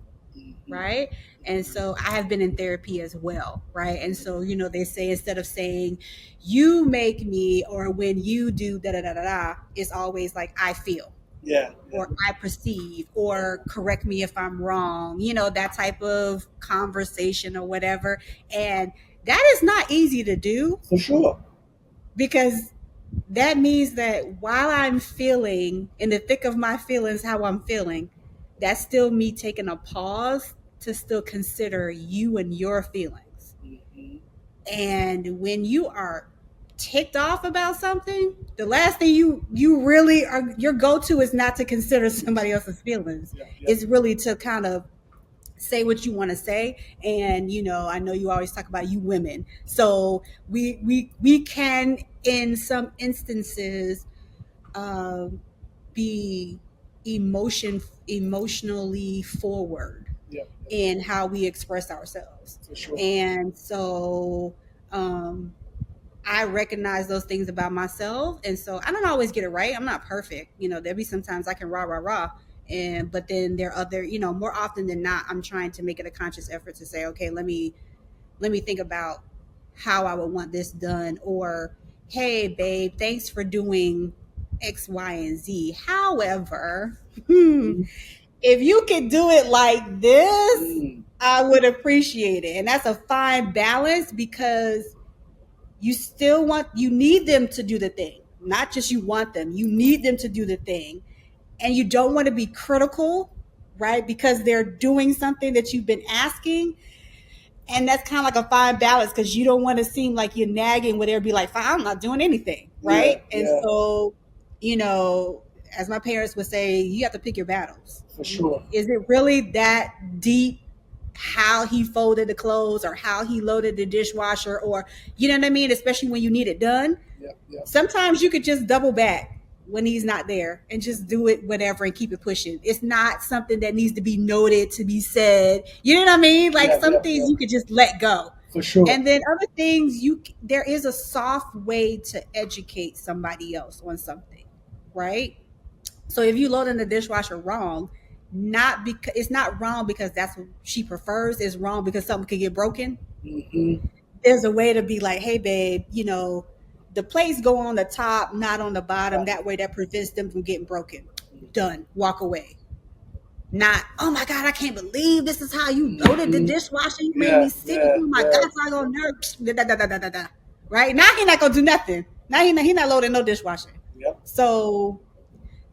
Speaker 1: right? And so I have been in therapy as well, right? And so, they say instead of saying you make me, or when you do da da da da da, it's always like I feel,
Speaker 3: yeah, yeah,
Speaker 1: or I perceive,
Speaker 3: yeah,
Speaker 1: or correct me if I'm wrong, that type of conversation or whatever. And that is not easy to do,
Speaker 3: for sure.
Speaker 1: because that means that while I'm feeling in the thick of my feelings how I'm feeling, that's still me taking a pause to still consider you and your feelings.
Speaker 3: Hmm.
Speaker 1: And when you are ticked off about something, the last thing you really are, your go-to is not to consider somebody else's feelings.
Speaker 3: Yeah, yeah.
Speaker 1: It's really to kind of say what you want to say. And I know you always talk about you women, so we can in some instances um, be emotionally forward
Speaker 3: Yeah, yeah,
Speaker 1: in how we express ourselves.
Speaker 3: for sure.
Speaker 1: And so I recognize those things about myself. And so I don't always get it right. I'm not perfect. There'll be sometimes I can rah, rah, rah. But then there are other, more often than not, I'm trying to make it a conscious effort to say, okay, let me think about how I would want this done. Or, hey, babe, thanks for doing X, Y, and Z. However,
Speaker 3: Mm,
Speaker 1: if you could do it like this,
Speaker 3: mm,
Speaker 1: I would appreciate it. And that's a fine balance, because you need them to do the thing, not just you want them, you need them to do the thing. And you don't want to be critical, right? Because they're doing something that you've been asking. And that's kind of like a fine balance, because you don't want to seem like you're nagging where they'll be like, fine, I'm not doing anything,
Speaker 3: yeah,
Speaker 1: right? And
Speaker 3: yeah,
Speaker 1: so, you know, as my parents would say, you have to pick your battles.
Speaker 3: for sure.
Speaker 1: Is it really that deep how he folded the clothes or how he loaded the dishwasher, or you know what I mean? Especially when you need it done.
Speaker 3: Yeah, yeah.
Speaker 1: Sometimes you could just double back when he's not there and just do it whatever and keep it pushing. It's not something that needs to be noted to be said. You know what I mean? Like
Speaker 3: Yeah,
Speaker 1: some
Speaker 3: yeah,
Speaker 1: things
Speaker 3: yeah,
Speaker 1: you could just let go.
Speaker 3: for sure.
Speaker 1: And then other things there is a soft way to educate somebody else on something, right? So if you load in the dishwasher wrong, not because it's not wrong because that's what she prefers, it's wrong because something could get broken.
Speaker 3: Hmm.
Speaker 1: There's a way to be like, hey babe, the plates go on the top, not on the bottom.
Speaker 3: Right.
Speaker 1: That way that prevents them from getting broken. Done. Walk away. Not, oh my God, I can't believe this is how you loaded the
Speaker 3: Hmm.
Speaker 1: dishwasher. You made
Speaker 3: Yeah,
Speaker 1: me sick.
Speaker 3: yeah,
Speaker 1: Oh my
Speaker 3: yeah.
Speaker 1: God, I go nerves. Da, da, da, da, da, da, da. Right? Now he not gonna do nothing. Now he not loading no dishwasher.
Speaker 3: Yep.
Speaker 1: So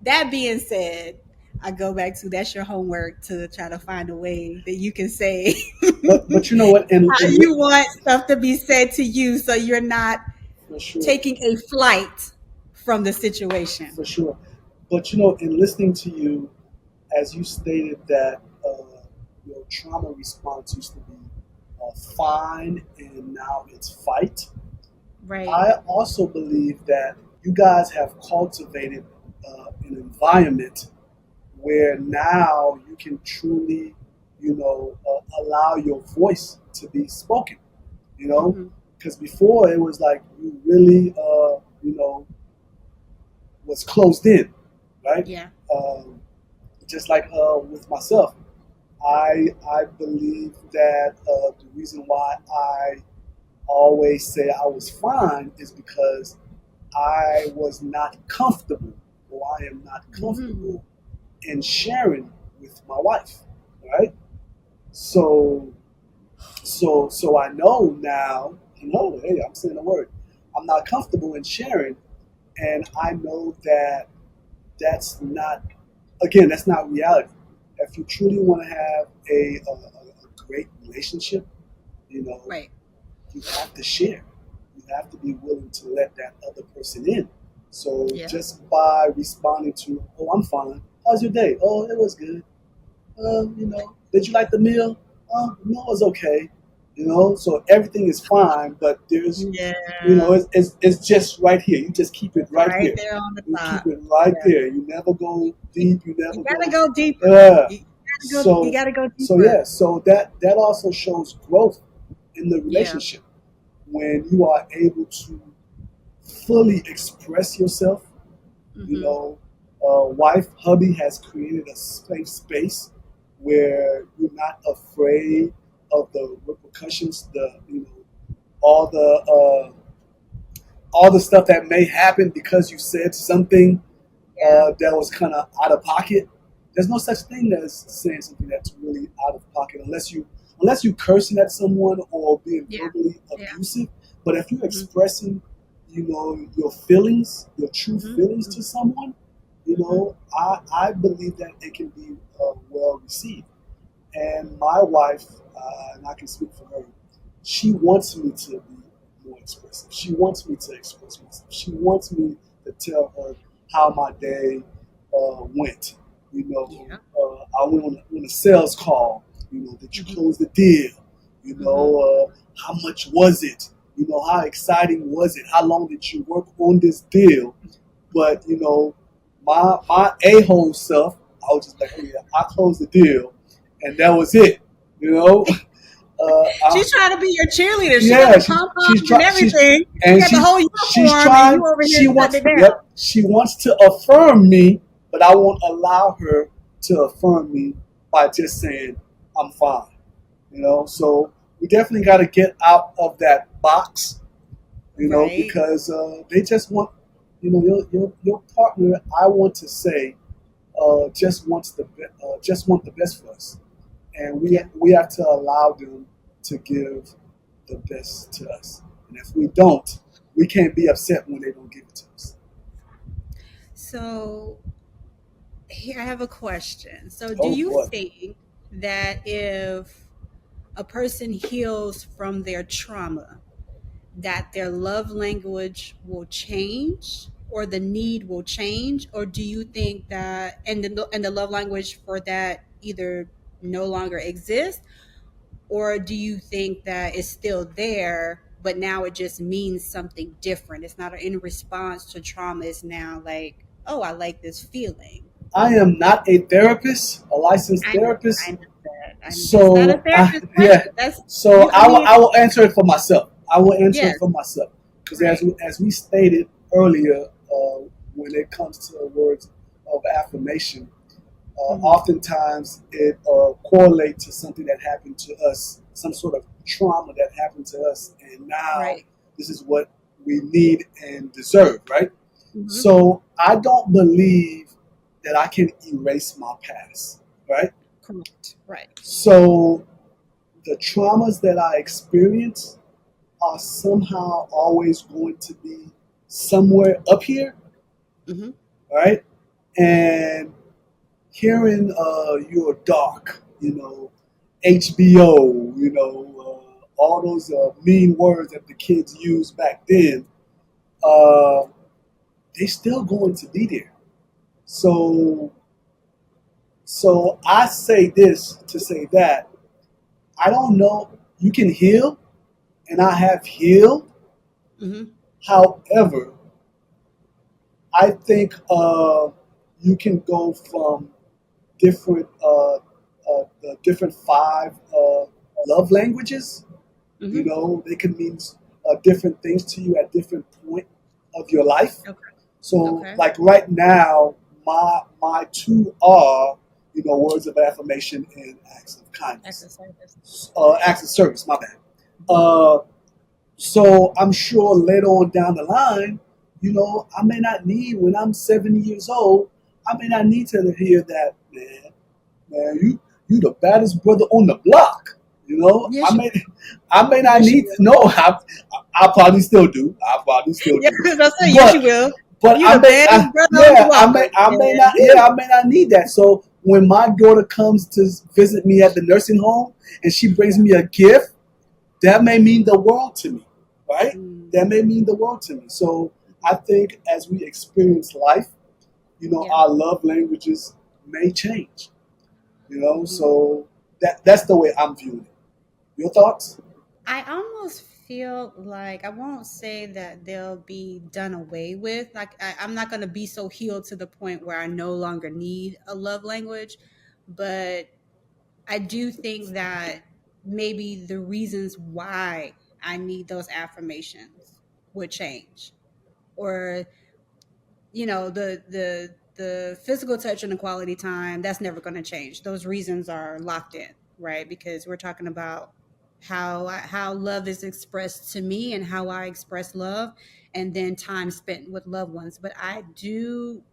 Speaker 1: that being said, I go back to that's your homework, to try to find a way that you can say
Speaker 3: But you know what?
Speaker 1: how you want stuff to be said to you, so you're not
Speaker 3: For sure,
Speaker 1: taking a flight from the situation.
Speaker 3: for sure. But in listening to you, as you stated that your trauma response used to be fine, and now it's fight.
Speaker 1: Right.
Speaker 3: I also believe that you guys have cultivated an environment where now you can truly, allow your voice to be spoken. You know,
Speaker 1: Hmm.
Speaker 3: because before it was like you really, was closed in, right?
Speaker 1: Yeah.
Speaker 3: Um, just like with myself, I believe that the reason why I always say I was fine is because I was not comfortable, or I am not
Speaker 1: Hmm.
Speaker 3: comfortable in sharing with my wife, right? So, so I know now. Hey, I'm saying the word. I'm not comfortable in sharing, and I know that that's not. Again, that's not reality. If you truly want to have a great relationship, you know,
Speaker 1: Right.
Speaker 3: you have to share. You have to be willing to let that other person in. So
Speaker 1: Yeah.
Speaker 3: just by responding to, "Oh, I'm fine. How's your day? Oh, it was good. Did you like the meal? No, it was okay. So everything is fine, but there's,
Speaker 1: Yeah.
Speaker 3: it's just right here. You just keep it right
Speaker 1: Right
Speaker 3: here.
Speaker 1: there on the
Speaker 3: You keep
Speaker 1: top.
Speaker 3: it right
Speaker 1: Yeah.
Speaker 3: there. You never go
Speaker 1: You,
Speaker 3: deep. You
Speaker 1: you
Speaker 3: never
Speaker 1: gotta
Speaker 3: go.
Speaker 1: go deeper.
Speaker 3: Yeah.
Speaker 1: You
Speaker 3: So,
Speaker 1: gotta go
Speaker 3: so yeah.
Speaker 1: deeper.
Speaker 3: So that also shows growth in the
Speaker 1: Yeah.
Speaker 3: relationship when you are able to fully express yourself.
Speaker 1: Hmm.
Speaker 3: Wife, hubby has created a safe space where you're not afraid of the repercussions, all the all the stuff that may happen because you said something
Speaker 1: Yeah.
Speaker 3: that was kind of out of pocket. There's no such thing as saying something that's really out of pocket unless you cursing at someone or being
Speaker 1: Yeah.
Speaker 3: verbally
Speaker 1: Yeah.
Speaker 3: abusive. But if you're
Speaker 1: Hmm.
Speaker 3: expressing your feelings, your true
Speaker 1: Mhm.
Speaker 3: feelings to someone,
Speaker 1: Mhm.
Speaker 3: I believe that it can be well received. And my wife, and I can speak for her, she wants me to be more expressive. She wants me to express myself. She wants me to tell her how my day went.
Speaker 1: Yeah.
Speaker 3: I went on a sales call. Did you
Speaker 1: Mhm.
Speaker 3: close the deal?
Speaker 1: Mhm.
Speaker 3: How much was it? How exciting was it? How long did you work on this deal? But my a hole self, I was just like, oh yeah, I closed the deal, and that was it. You know, I,
Speaker 1: She's trying to be your cheerleader. She got
Speaker 3: yeah,
Speaker 1: the
Speaker 3: she's
Speaker 1: pom
Speaker 3: she's
Speaker 1: poms and
Speaker 3: trying
Speaker 1: everything. She
Speaker 3: and
Speaker 1: got the whole
Speaker 3: she's
Speaker 1: uniform, and
Speaker 3: trying
Speaker 1: you over here
Speaker 3: she
Speaker 1: shutting
Speaker 3: wants
Speaker 1: it down.
Speaker 3: yep she wants to affirm me, but I won't allow her to affirm me by just saying I'm fine. So we definitely got to get out of that box,
Speaker 1: Right.
Speaker 3: because they just want, your partner. I want to say, just want the best for us, and we
Speaker 1: Yeah.
Speaker 3: we have to allow them to give the best to us. And if we don't, we can't be upset when they don't give it to us.
Speaker 1: So here I have a question. So do
Speaker 3: Oh
Speaker 1: you
Speaker 3: boy,
Speaker 1: think that if a person heals from their trauma, that their love language will change or the need will change, or do you think that and the love language for that either no longer exists, or do you think that it's still there but now it just means something different? It's not in response to trauma, it's now like, oh, I like this feeling.
Speaker 3: I am not a therapist, a licensed
Speaker 1: I know, I
Speaker 3: therapist,
Speaker 1: know that. It's not a
Speaker 3: so
Speaker 1: therapist
Speaker 3: yeah,
Speaker 1: question. That's
Speaker 3: so
Speaker 1: you. I mean,
Speaker 3: I will answer it for myself. I will answer
Speaker 1: yes,
Speaker 3: it for myself, because
Speaker 1: right.
Speaker 3: as we stated earlier, when it comes to words of affirmation,
Speaker 1: Hmm.
Speaker 3: oftentimes it correlates to something that happened to us, some sort of trauma that happened to us, and now
Speaker 1: Right.
Speaker 3: this is what we need and deserve, right?
Speaker 1: Hmm.
Speaker 3: So I don't believe that I can erase my past, right?
Speaker 1: Correct. Right.
Speaker 3: So the traumas that I experience are somehow always going to be somewhere up here,
Speaker 1: Hmm.
Speaker 3: right? And hearing your dark, HBO, all those mean words that the kids used back then, uh, they still going to be there. So, so I say this to say that I don't know. You can heal, and I have healed.
Speaker 1: Hmm.
Speaker 3: However, I think you can go from different the different five love languages.
Speaker 1: Hmm.
Speaker 3: They can mean different things to you at different point of your life.
Speaker 1: Okay.
Speaker 3: So,
Speaker 1: Okay.
Speaker 3: like right now, my two are, words of affirmation and acts of kindness,
Speaker 1: Exercise.
Speaker 3: acts of service. My bad. Uh, so I'm sure later on down the line, I may not need, when I'm 70 years old, I may not need to hear that, man, you the baddest brother on the block.
Speaker 1: Yes, you.
Speaker 3: I may not
Speaker 1: Yes, you
Speaker 3: need to.
Speaker 1: will.
Speaker 3: No, I probably still do. I probably still
Speaker 1: Yeah,
Speaker 3: do.
Speaker 1: I say yes, you
Speaker 3: But
Speaker 1: will.
Speaker 3: but
Speaker 1: You
Speaker 3: I
Speaker 1: the
Speaker 3: may,
Speaker 1: baddest brother on the
Speaker 3: yeah,
Speaker 1: block.
Speaker 3: I may
Speaker 1: And
Speaker 3: not, yeah, I may not need that. So when my daughter comes to visit me at the nursing home and she brings
Speaker 1: yeah.
Speaker 3: me a gift, that may mean the world to me, right?
Speaker 1: Mm,
Speaker 3: That may mean the world to me. So I think as we experience life,
Speaker 1: yeah.
Speaker 3: our love languages may change.
Speaker 1: Hmm.
Speaker 3: So that's the way I'm viewing it. Your thoughts?
Speaker 1: I almost feel like I won't say that they'll be done away with. Like I'm not going to be so healed to the point where I no longer need a love language, but I do think that maybe the reasons why I need those affirmations would change, or the physical touch and the quality time, that's never going to change. Those reasons are locked in, right? Because we're talking about how love is expressed to me and how I express love, and then time spent with loved ones. But I do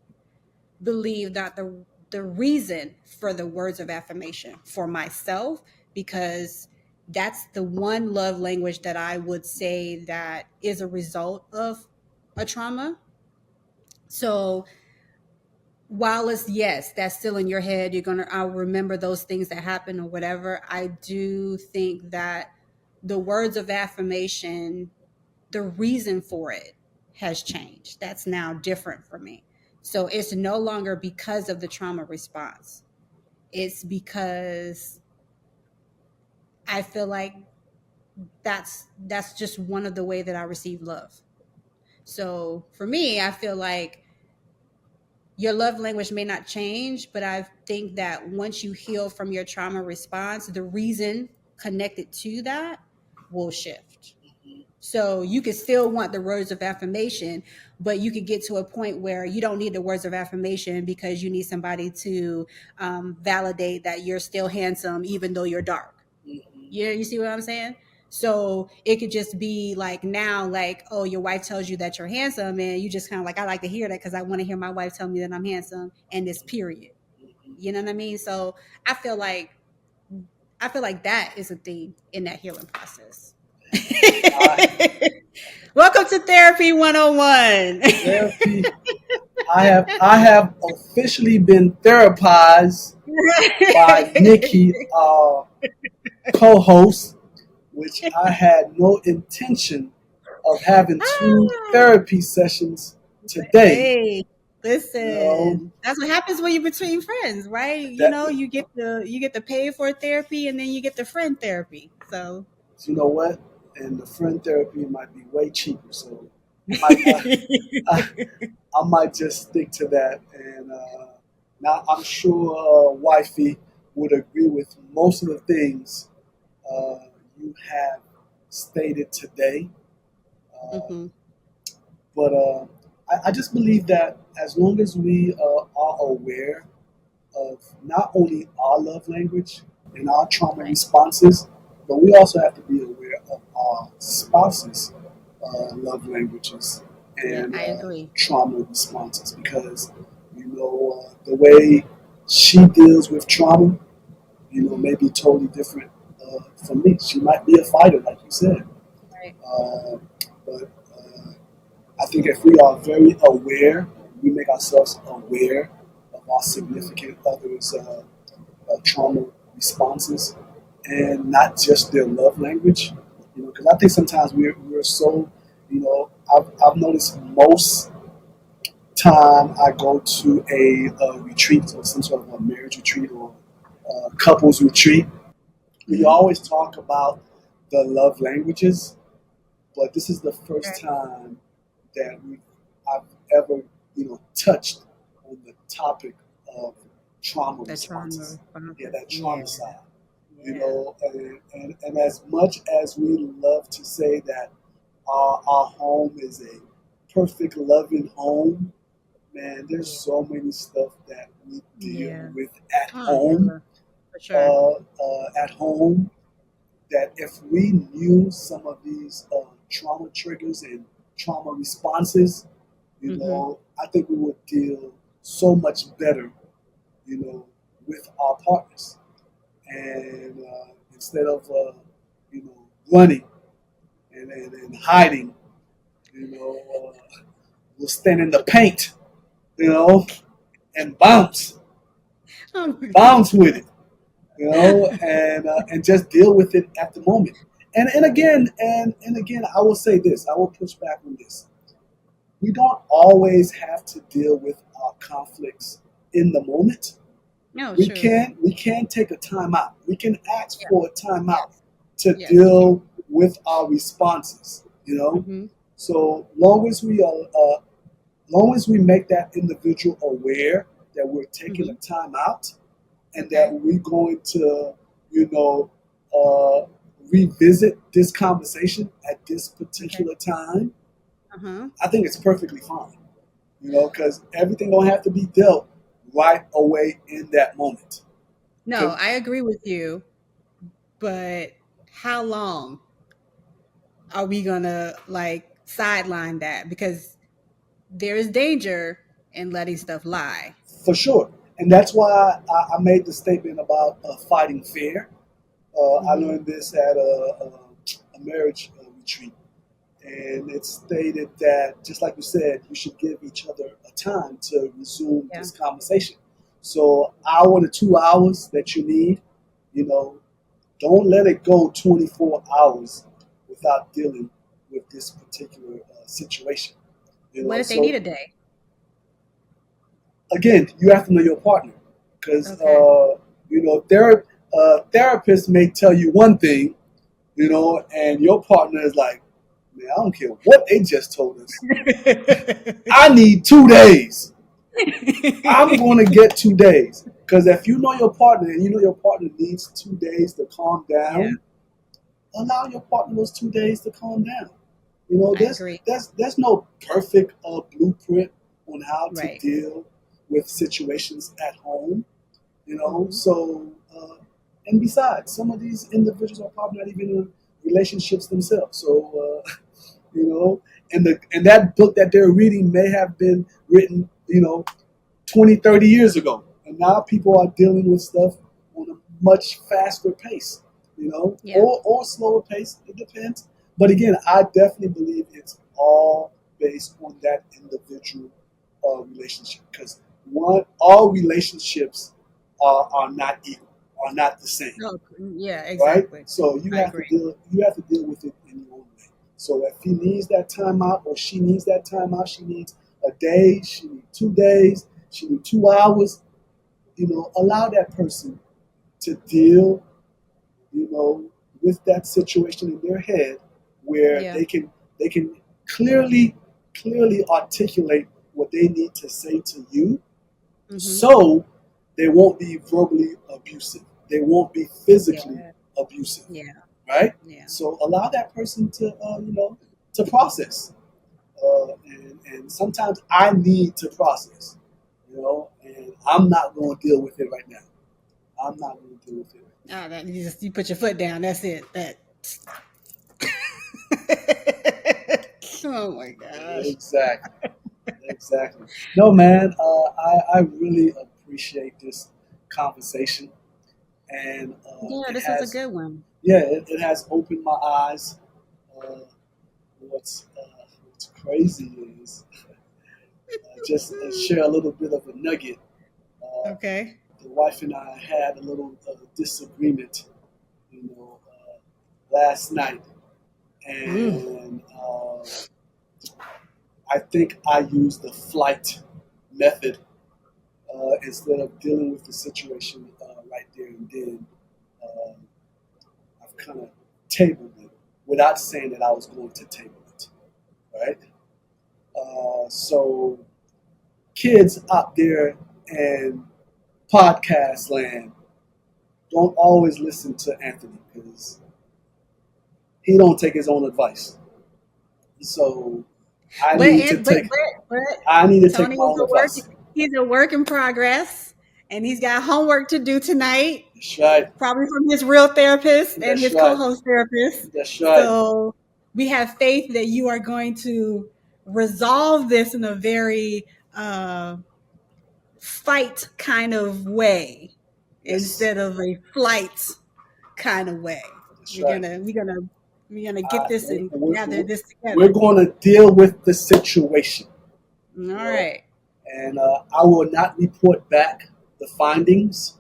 Speaker 1: believe that the reason for the words of affirmation for myself, because that's the one love language that I would say that is a result of a trauma. So while it's, yes, that's still in your head, I'll remember those things that happened or whatever. I do think that the words of affirmation, the reason for it has changed. That's now different for me. So it's no longer because of the trauma response. It's because I feel like that's just one of the way that I receive love. So for me, I feel like your love language may not change, but I think that once you heal from your trauma response, the reason connected to that will shift. So you could still want the words of affirmation, but you could get to a point where you don't need the words of affirmation because you need somebody to validate that you're still handsome, even though you're dark. You see what I'm saying? So it could just be like now, like, oh, your wife tells you that you're handsome, and you just kind of like, I like to hear that because I want to hear my wife tell me that I'm handsome, and this period. You know what I mean? So I feel like I feel like that is a thing in that healing process.
Speaker 3: I,
Speaker 1: Welcome to Therapy 101.
Speaker 3: therapy. I have officially been therapized by Nikki, co-host, which I had no intention of having two therapy sessions today.
Speaker 1: Hey,
Speaker 3: You know
Speaker 1: listen. That's what happens when you're between friends, right? You
Speaker 3: that
Speaker 1: know, you get the pay for therapy and then you get the friend therapy. So
Speaker 3: you know what, and the friend therapy might be way cheaper, so I might I, I might just stick to that. And now I'm sure wifey would agree with most of the things uh, you have stated today. Uh,
Speaker 1: Mhm.
Speaker 3: but I just believe that as long as we are aware of not only our love language and our trauma
Speaker 1: Right.
Speaker 3: responses, but we also have to be aware of our spouse's love languages
Speaker 1: Yeah,
Speaker 3: and
Speaker 1: I agree.
Speaker 3: trauma responses because, the way she deals with trauma,
Speaker 1: Mhm.
Speaker 3: may be totally different from me. She might be a fighter, like you said.
Speaker 1: Right.
Speaker 3: Uh, but I think if we are very aware, we make ourselves aware of our
Speaker 1: Mhm.
Speaker 3: significant others' trauma responses and not just their love language. Because I think sometimes we're so, I've noticed most time I go to a retreat or some sort of a marriage retreat or couples retreat, we
Speaker 1: Mhm.
Speaker 3: always talk about the love languages, but this is the first
Speaker 1: Okay.
Speaker 3: time that I've ever, touched on the topic of trauma
Speaker 1: The trauma
Speaker 3: responses. Yeah,
Speaker 1: responses.
Speaker 3: that
Speaker 1: Yeah.
Speaker 3: trauma side.
Speaker 1: Yeah.
Speaker 3: And as much as we love to say that our home is a perfect, loving home, man, there's
Speaker 1: Yeah.
Speaker 3: so many stuff that we deal
Speaker 1: Yeah.
Speaker 3: with
Speaker 1: Oh, yeah. For sure.
Speaker 3: at home that if we knew some of these trauma triggers and trauma responses,
Speaker 1: Mhm.
Speaker 3: I think we would deal so much better, with our partners. And instead of, running and hiding, we'll stand in the paint, you know, and
Speaker 1: Oh my
Speaker 3: bounce with it, and just deal with it at the moment. And again, I will say this. I will push back on this. We don't always have to deal with our conflicts in the moment.
Speaker 1: No,
Speaker 3: We
Speaker 1: true.
Speaker 3: can we can take a time out. We can ask
Speaker 1: Yeah.
Speaker 3: for a time out
Speaker 1: Yes.
Speaker 3: to
Speaker 1: Yes, we can.
Speaker 3: deal with our responses.
Speaker 1: Mhm.
Speaker 3: So long as we make that individual aware that we're taking a
Speaker 1: Mhm.
Speaker 3: time out and that
Speaker 1: Okay.
Speaker 3: we're going to, you know, uh, revisit this conversation at this
Speaker 1: Okay.
Speaker 3: particular time,
Speaker 1: Uh-huh.
Speaker 3: I think it's perfectly fine. Because everything don't have to be dealt right away in that moment.
Speaker 1: No,
Speaker 3: 'Cause
Speaker 1: I agree with you, but how long are we gonna like sideline that? Because there is danger in letting stuff lie.
Speaker 3: for sure, and that's why I made the statement about fighting fair. I
Speaker 1: Mhm.
Speaker 3: learned this at a marriage retreat, and it stated that, just like you said, you should give each other a time to resume
Speaker 1: Yeah.
Speaker 3: this conversation. So, hour to 2 hours that you need, you know, don't let it go 24 hours without dealing with this particular situation.
Speaker 1: What if they need
Speaker 3: So
Speaker 1: a day?
Speaker 3: again, you have to know your partner because
Speaker 1: Okay.
Speaker 3: therapists may tell you one thing, and your partner is like, man, I don't care what they just told us. I need 2 days. I'm going to get 2 days. Because if you know your partner and you know your partner needs 2 days to calm
Speaker 1: Yeah,
Speaker 3: down, allow your partner those 2 days to calm down.
Speaker 1: I
Speaker 3: There's
Speaker 1: agree.
Speaker 3: there's no perfect blueprint on how to
Speaker 1: Right.
Speaker 3: deal with situations at home.
Speaker 1: Hmm.
Speaker 3: So and besides, some of these individuals are probably not even in relationships themselves. So you know, and that book that they're reading may have been written, 20, 30 years ago. And now people are dealing with stuff on a much faster pace,
Speaker 1: Yeah.
Speaker 3: or slower pace. It depends. But again, I definitely believe it's all based on that individual relationship because all relationships are not equal, are not the same,
Speaker 1: No, yeah,
Speaker 3: right?
Speaker 1: exactly.
Speaker 3: So
Speaker 1: I agree.
Speaker 3: you have to deal with it in your own way. So if he needs that time out or she needs that time out, she needs a day, she needs 2 days, she needs 2 hours, allow that person to deal, you know, with that situation in their head where
Speaker 1: Yeah.
Speaker 3: they can clearly articulate what they need to say to you
Speaker 1: Hmm.
Speaker 3: so they won't be verbally abusive. They won't be physically
Speaker 1: Yeah.
Speaker 3: abusive,
Speaker 1: Yeah.
Speaker 3: right?
Speaker 1: Yeah.
Speaker 3: So allow that person to, to process. And sometimes I need to process, and I'm not going to deal with it right now. I'm not going to deal with it
Speaker 1: Oh, you put your foot down. That's it. That. Oh my
Speaker 3: right now.
Speaker 1: gosh.
Speaker 3: Exactly. Exactly. No, man, I really appreciate this conversation. And
Speaker 1: Yeah, this was a good one.
Speaker 3: it has opened my eyes. Uh, what's crazy is just share a little bit of a nugget. Uh,
Speaker 1: Okay.
Speaker 3: the wife and I had a little disagreement, last night,
Speaker 1: Mm.
Speaker 3: and I think I used the flight method instead of dealing with the situation right there and then. Uh, I've kind of tabled it without saying that I was going to table it, right? So kids out there in podcast land, don't always listen to Anthony because he don't take his own advice. So I
Speaker 1: But
Speaker 3: need to
Speaker 1: and
Speaker 3: take
Speaker 1: but
Speaker 3: I need to take
Speaker 1: Tony
Speaker 3: my
Speaker 1: is
Speaker 3: own
Speaker 1: a work.
Speaker 3: advice.
Speaker 1: He's a work in progress, and he's got homework to do tonight.
Speaker 3: That's right.
Speaker 1: Probably from his real therapist and
Speaker 3: That's
Speaker 1: his
Speaker 3: right.
Speaker 1: co-host therapist.
Speaker 3: That's right.
Speaker 1: So we have faith that you are going to resolve this in a very fight kind of way
Speaker 3: Yes.
Speaker 1: instead of a flight kind of way.
Speaker 3: That's
Speaker 1: We're
Speaker 3: right.
Speaker 1: gonna we're gonna we're gonna get this and gather this
Speaker 3: We're
Speaker 1: together.
Speaker 3: going to deal with the situation,
Speaker 1: All
Speaker 3: you know,
Speaker 1: right.
Speaker 3: and I will not report back the findings.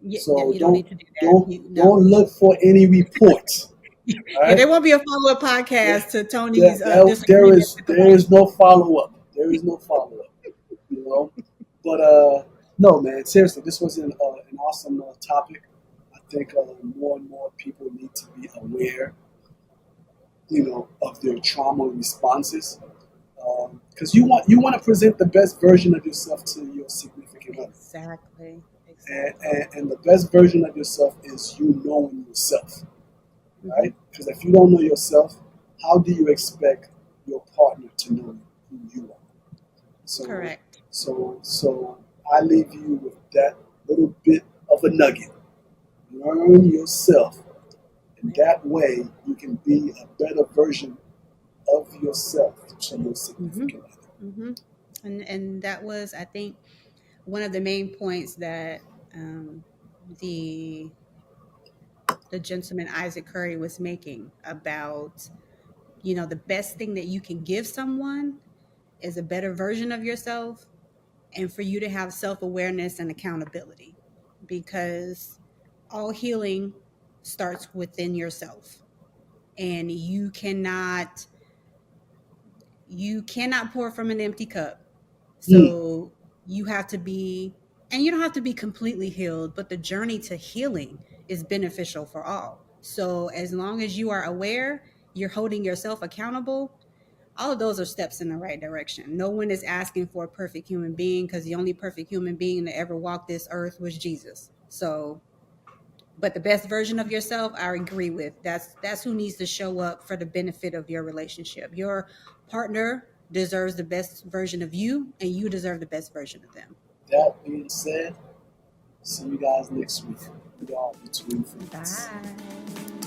Speaker 1: Yeah,
Speaker 3: So
Speaker 1: you don't need to do that.
Speaker 3: don't
Speaker 1: You no.
Speaker 3: don't look for any reports. All
Speaker 1: Yeah,
Speaker 3: right.
Speaker 1: there won't be a follow-up
Speaker 3: There,
Speaker 1: podcast to Tony's
Speaker 3: there
Speaker 1: disagreement
Speaker 3: is
Speaker 1: with the
Speaker 3: there
Speaker 1: wife.
Speaker 3: is no follow up. There is no follow up. You know. But no, man. Seriously, this was an awesome topic. I think more and more people need to be aware, of their trauma responses because you want to present the best version of yourself to your significant other,
Speaker 1: Exactly.
Speaker 3: and,
Speaker 1: Exactly.
Speaker 3: and, and the best version of yourself is you knowing yourself,
Speaker 1: Hmm.
Speaker 3: right? Because if you don't know yourself, how do you expect your partner to know who you are? So,
Speaker 1: Correct.
Speaker 3: so I leave you with that little bit of a nugget. Learn yourself, and
Speaker 1: Yeah.
Speaker 3: that way you can be a better version of yourself to your
Speaker 1: Hmm.
Speaker 3: significant other.
Speaker 1: Hmm. And that was, I think, one of the main points that um, the the gentleman Isaac Curry was making about The best thing that you can give someone is a better version of yourself, and for you to have self-awareness and accountability, because all healing starts within yourself, and you cannot pour from an empty cup.
Speaker 3: Mm,
Speaker 1: So you have to be, and you don't have to be completely healed, but the journey to healing is beneficial for all. So as long as you are aware, you're holding yourself accountable, all of those are steps in the right direction. No one is asking for a perfect human being, because the only perfect human being that ever walked this earth was Jesus. So, but the best version of yourself, I agree with. That's who needs to show up for the benefit of your relationship. Your partner deserves the best version of you, and you deserve the best version of them.
Speaker 3: that being said, see you guys next week. We are Between Friends.
Speaker 1: Bye.